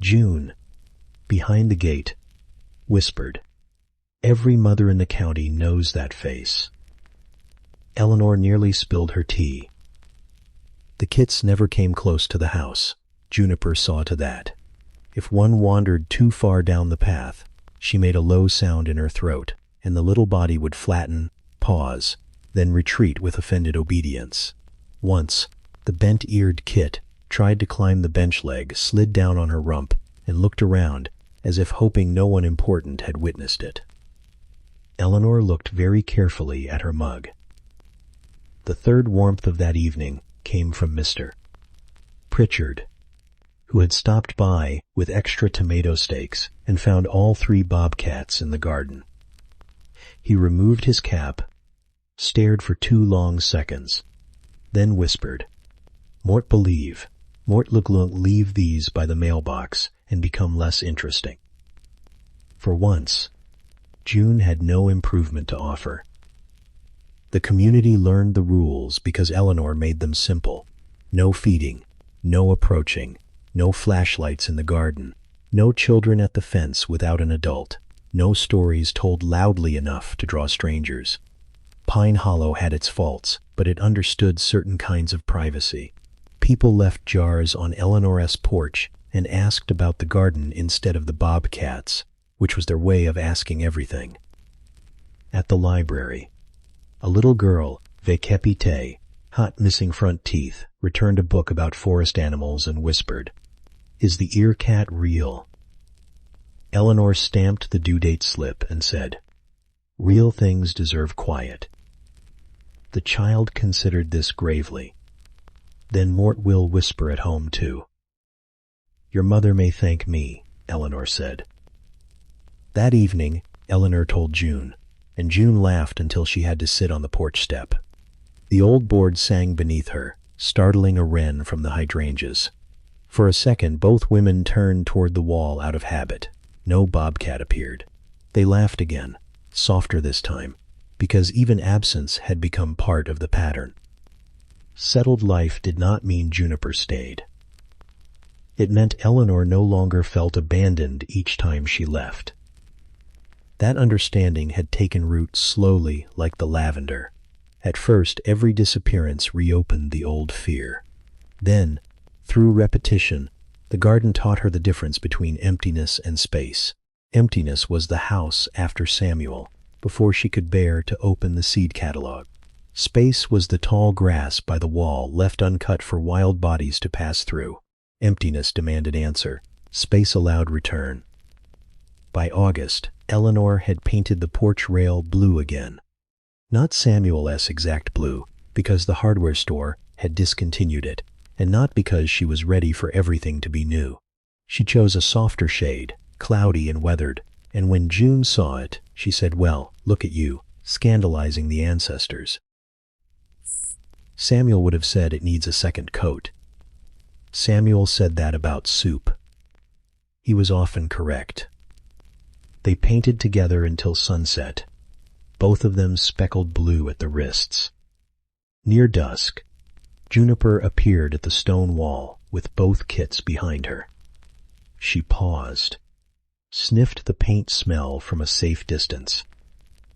June, behind the gate, whispered, "Every mother in the county knows that face." Eleanor nearly spilled her tea. The kits never came close to the house. Juniper saw to that. If one wandered too far down the path, she made a low sound in her throat, and the little body would flatten, pause, then retreat with offended obedience. Once, the bent-eared kit tried to climb the bench leg, slid down on her rump, and looked around, as if hoping no one important had witnessed it. Eleanor looked very carefully at her mug. The third warmth of that evening came from Mr. Pritchard, who had stopped by with extra tomato steaks and found all 3 bobcats in the garden. He removed his cap, stared for 2 long seconds, then whispered, "Mort believe, Mort leave these by the mailbox and become less interesting." For once, June had no improvement to offer. The community learned the rules because Eleanor made them simple. No feeding, no approaching, no flashlights in the garden, no children at the fence without an adult, no stories told loudly enough to draw strangers. Pine Hollow had its faults, but it understood certain kinds of privacy. People left jars on Eleanor's porch and asked about the garden instead of the bobcats, which was their way of asking everything. At the library, a little girl, Vekepite, hot missing front teeth, returned a book about forest animals and whispered, "Is the ear cat real?" Eleanor stamped the due date slip and said, "Real things deserve quiet." The child considered this gravely. "Then Mort will whisper at home too." "Your mother may thank me," Eleanor said. That evening, Eleanor told June, and June laughed until she had to sit on the porch step. The old board sang beneath her, startling a wren from the hydrangeas. For a second, both women turned toward the wall out of habit. No bobcat appeared. They laughed again, softer this time, because even absence had become part of the pattern. Settled life did not mean Juniper stayed. It meant Eleanor no longer felt abandoned each time she left. That understanding had taken root slowly like the lavender. At first, every disappearance reopened the old fear. Then, through repetition, the garden taught her the difference between emptiness and space. Emptiness was the house after Samuel, before she could bear to open the seed catalog. Space was the tall grass by the wall left uncut for wild bodies to pass through. Emptiness demanded answer. Space allowed return. By August, Eleanor had painted the porch rail blue again. Not Samuel's exact blue, because the hardware store had discontinued it, and not because she was ready for everything to be new. She chose a softer shade, cloudy and weathered, and when June saw it, she said, "Well, look at you, scandalizing the ancestors." Samuel would have said it needs a second coat. Samuel said that about soup. He was often correct. They painted together until sunset, both of them speckled blue at the wrists. Near dusk, Juniper appeared at the stone wall with both kits behind her. She paused, sniffed the paint smell from a safe distance,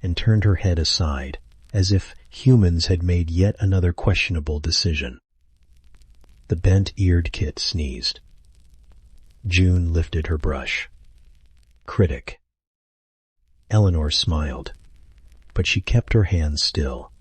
and turned her head aside, as if humans had made yet another questionable decision. The bent-eared kit sneezed. June lifted her brush. Critic. Eleanor smiled, but she kept her hands still.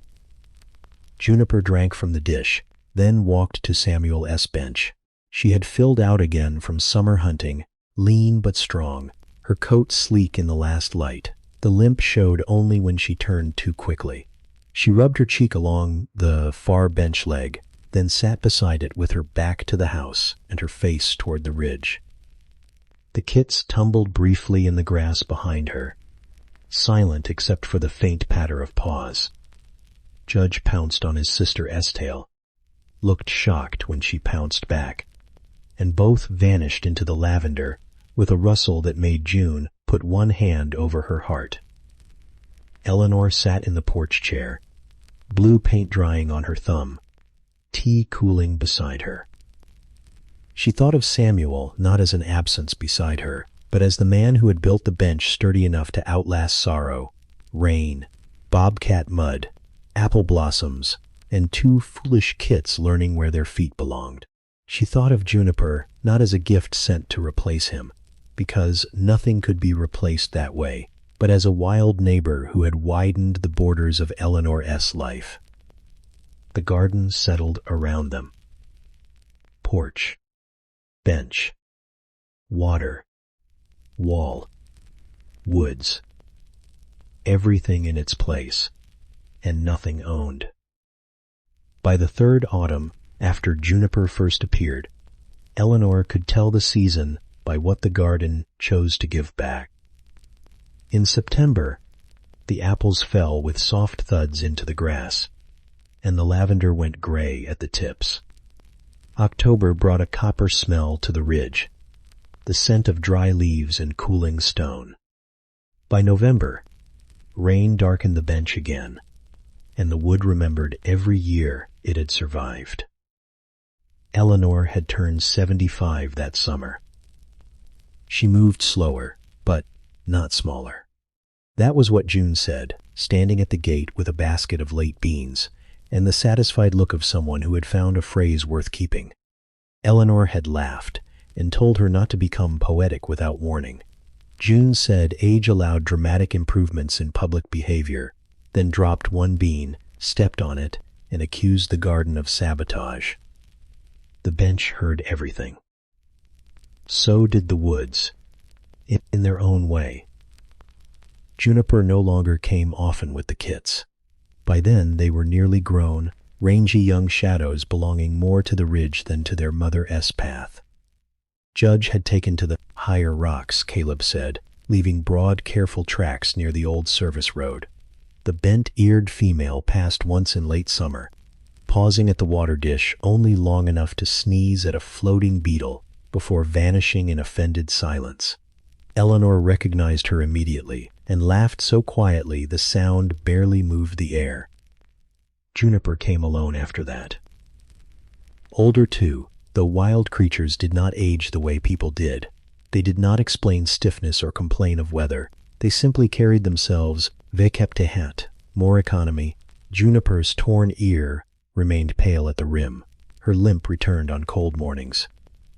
Juniper drank from the dish, then walked to Samuel S. bench. She had filled out again from summer hunting, lean but strong, her coat sleek in the last light. The limp showed only when she turned too quickly. She rubbed her cheek along the far bench leg, then sat beside it with her back to the house and her face toward the ridge. The kits tumbled briefly in the grass behind her, silent except for the faint patter of paws. Judge pounced on his sister Estelle, looked shocked when she pounced back, and both vanished into the lavender with a rustle that made June put one hand over her heart. Eleanor sat in the porch chair, blue paint drying on her thumb, tea cooling beside her. She thought of Samuel not as an absence beside her, but as the man who had built the bench sturdy enough to outlast sorrow, rain, bobcat mud, apple blossoms, and two foolish kits learning where their feet belonged. She thought of Juniper not as a gift sent to replace him, because nothing could be replaced that way, but as a wild neighbor who had widened the borders of Eleanor S. life. The garden settled around them. Porch, bench, water, wall, woods, everything in its place, and nothing owned. By the third autumn, after Juniper first appeared, Eleanor could tell the season by what the garden chose to give back. In September, the apples fell with soft thuds into the grass, and the lavender went gray at the tips. October brought a copper smell to the ridge, the scent of dry leaves and cooling stone. By November, rain darkened the bench again, and the wood remembered every year it had survived. Eleanor had turned 75 that summer. She moved slower, but not smaller. That was what June said, standing at the gate with a basket of late beans, and the satisfied look of someone who had found a phrase worth keeping. Eleanor had laughed, and told her not to become poetic without warning. June said age allowed dramatic improvements in public behavior, then dropped one bean, stepped on it, and accused the garden of sabotage. The bench heard everything. So did the woods, in their own way. Juniper no longer came often with the kits. By then they were nearly grown, rangy young shadows belonging more to the ridge than to their Mother S path. Judge had taken to the higher rocks, Caleb said, leaving broad, careful tracks near the old service road. The bent-eared female passed once in late summer, pausing at the water dish only long enough to sneeze at a floating beetle before vanishing in offended silence. Eleanor recognized her immediately and laughed so quietly the sound barely moved the air. Juniper came alone after that. Older too, though wild creatures did not age the way people did. They did not explain stiffness or complain of weather. They simply carried themselves vekeptehat, more economy. Juniper's torn ear remained pale at the rim. Her limp returned on cold mornings.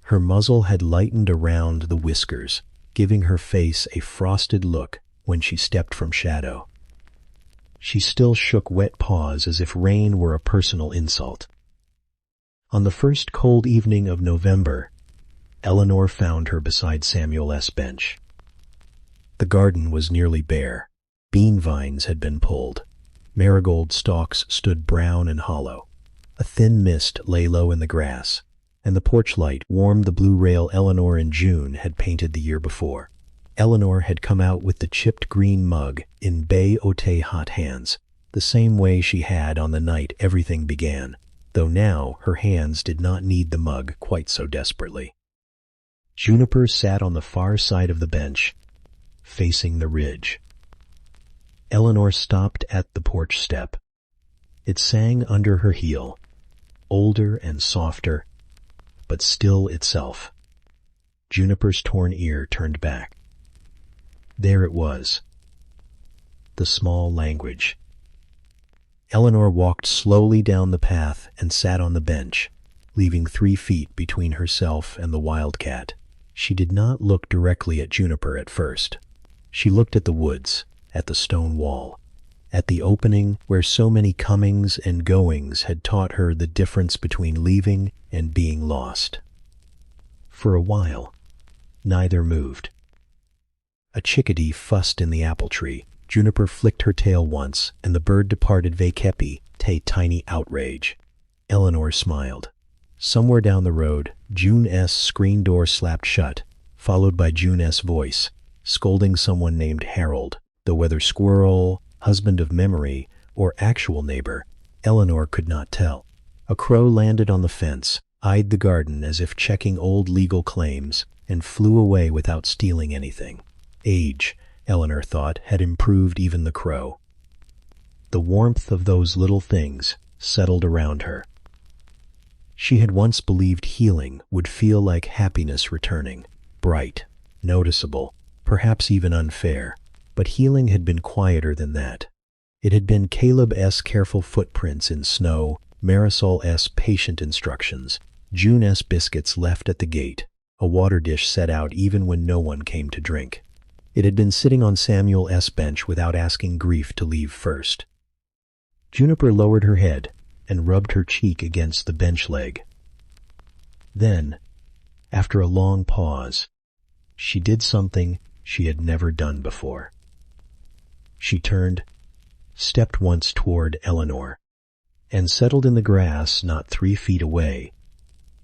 Her muzzle had lightened around the whiskers, giving her face a frosted look when she stepped from shadow. She still shook wet paws as if rain were a personal insult. On the first cold evening of November, Eleanor found her beside Samuel S. bench. The garden was nearly bare. Bean vines had been pulled. Marigold stalks stood brown and hollow. A thin mist lay low in the grass, and the porch light warmed the blue rail Eleanor and June had painted the year before. Eleanor had come out with the chipped green mug in Bay Ote hot hands, the same way she had on the night everything began. though now her hands did not need the mug quite so desperately. Juniper sat on the far side of the bench, facing the ridge. Eleanor stopped at the porch step. It sang under her heel, older and softer, but still itself. Juniper's torn ear turned back. There it was, the small language. Eleanor walked slowly down the path and sat on the bench, leaving 3 feet between herself and the wildcat. She did not look directly at Juniper at first. She looked at the woods, at the stone wall, at the opening where so many comings and goings had taught her the difference between leaving and being lost. For a while, neither moved. A chickadee fussed in the apple tree. Juniper flicked her tail once, and the bird departed vacepi, a tiny outrage. Eleanor smiled. Somewhere down the road, June's screen door slapped shut, followed by June's voice, scolding someone named Harold, though whether squirrel, husband of memory, or actual neighbor, Eleanor could not tell. A crow landed on the fence, eyed the garden as if checking old legal claims, and flew away without stealing anything. Age, Eleanor thought, had improved even the crow. The warmth of those little things settled around her. She had once believed healing would feel like happiness returning, bright, noticeable, perhaps even unfair, but healing had been quieter than that. It had been Caleb's careful footprints in snow, Marisol's patient instructions, June's biscuits left at the gate, a water dish set out even when no one came to drink. It had been sitting on Samuel's bench without asking grief to leave first. Juniper lowered her head and rubbed her cheek against the bench leg. Then, after a long pause, she did something she had never done before. She turned, stepped once toward Eleanor, and settled in the grass not 3 feet away,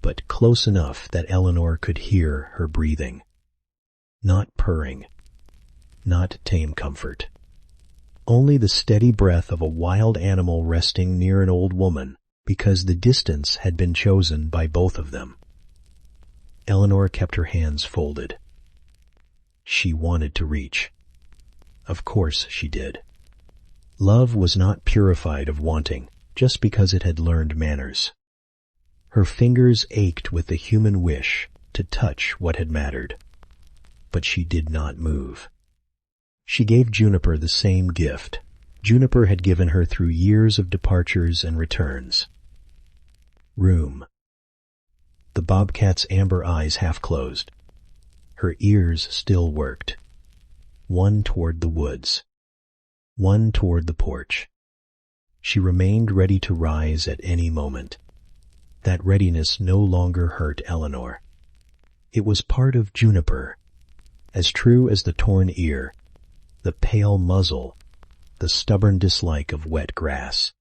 but close enough that Eleanor could hear her breathing. Not purring, not tame comfort. Only the steady breath of a wild animal resting near an old woman, because the distance had been chosen by both of them. Eleanor kept her hands folded. She wanted to reach. Of course she did. Love was not purified of wanting just because it had learned manners. Her fingers ached with the human wish to touch what had mattered, but she did not move. She gave Juniper the same gift Juniper had given her through years of departures and returns. Room. The bobcat's amber eyes half closed. Her ears still worked. One toward the woods. One toward the porch. She remained ready to rise at any moment. That readiness no longer hurt Eleanor. It was part of Juniper, as true as the torn ear, the pale muzzle, the stubborn dislike of wet grass.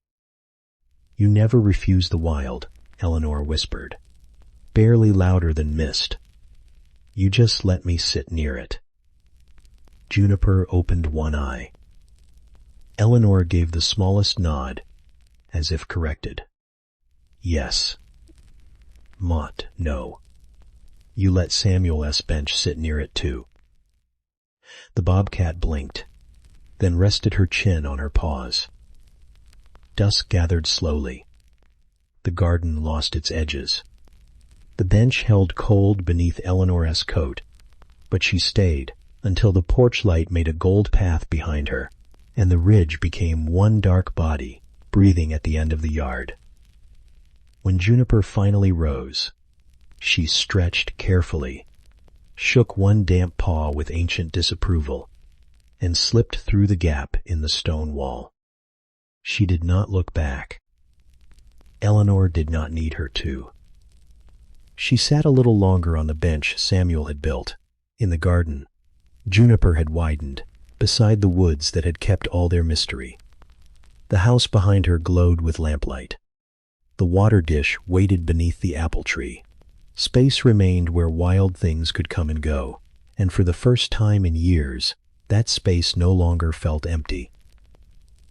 You never refuse the wild, Eleanor whispered, barely louder than mist. You just let me sit near it. Juniper opened one eye. Eleanor gave the smallest nod, as if corrected. Yes. Mott, no. You let Samuel's bench sit near it too. The bobcat blinked, then rested her chin on her paws. Dusk gathered slowly. The garden lost its edges. The bench held cold beneath Eleanor's coat, but she stayed until the porch light made a gold path behind her, and the ridge became one dark body, breathing at the end of the yard. When Juniper finally rose, she stretched carefully, shook one damp paw with ancient disapproval, and slipped through the gap in the stone wall. She did not look back. Eleanor did not need her to. She sat a little longer on the bench Samuel had built. In the garden, Juniper had widened, beside the woods that had kept all their mystery. The house behind her glowed with lamplight. The water dish waited beneath the apple tree. Space remained where wild things could come and go, and for the first time in years, that space no longer felt empty.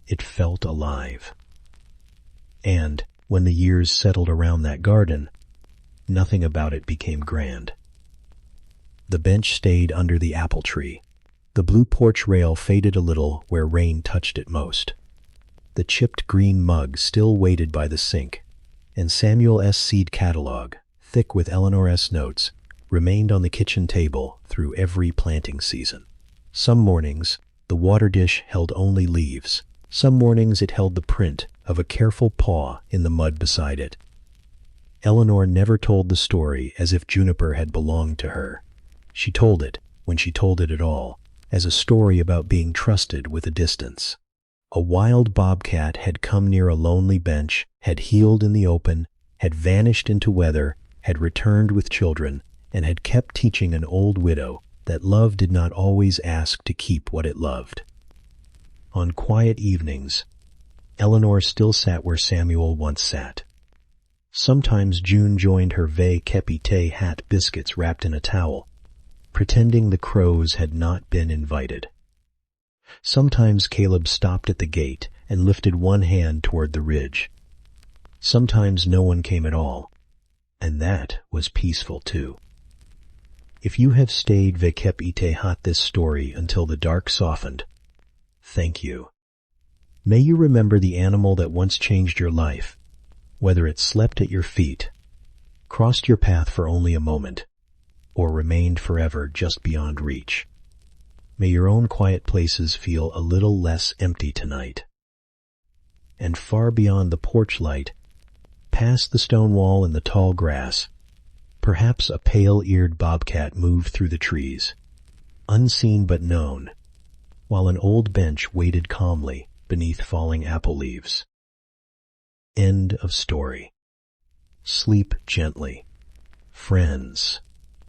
It felt alive. And, when the years settled around that garden, nothing about it became grand. The bench stayed under the apple tree. The blue porch rail faded a little where rain touched it most. The chipped green mug still waited by the sink, and Samuel S. seed catalog, thick with Eleanor S. notes, remained on the kitchen table through every planting season. Some mornings, the water dish held only leaves. Some mornings it held the print of a careful paw in the mud beside it. Eleanor never told the story as if Juniper had belonged to her. She told it, when she told it at all, as a story about being trusted with a distance. A wild bobcat had come near a lonely bench, had healed in the open, had vanished into weather, had returned with children, and had kept teaching an old widow that love did not always ask to keep what it loved. On quiet evenings, Eleanor still sat where Samuel once sat. Sometimes June joined her vey kepite hat biscuits wrapped in a towel, pretending the crows had not been invited. Sometimes Caleb stopped at the gate and lifted one hand toward the ridge. Sometimes no one came at all, and that was peaceful too. If you have stayed vekep ite hat this story until the dark softened, thank you. May you remember the animal that once changed your life, whether it slept at your feet, crossed your path for only a moment, or remained forever just beyond reach. May your own quiet places feel a little less empty tonight. And far beyond the porch light, past the stone wall and the tall grass, perhaps a pale-eared bobcat moved through the trees, unseen but known, while an old bench waited calmly beneath falling apple leaves. End of story. Sleep gently, friends.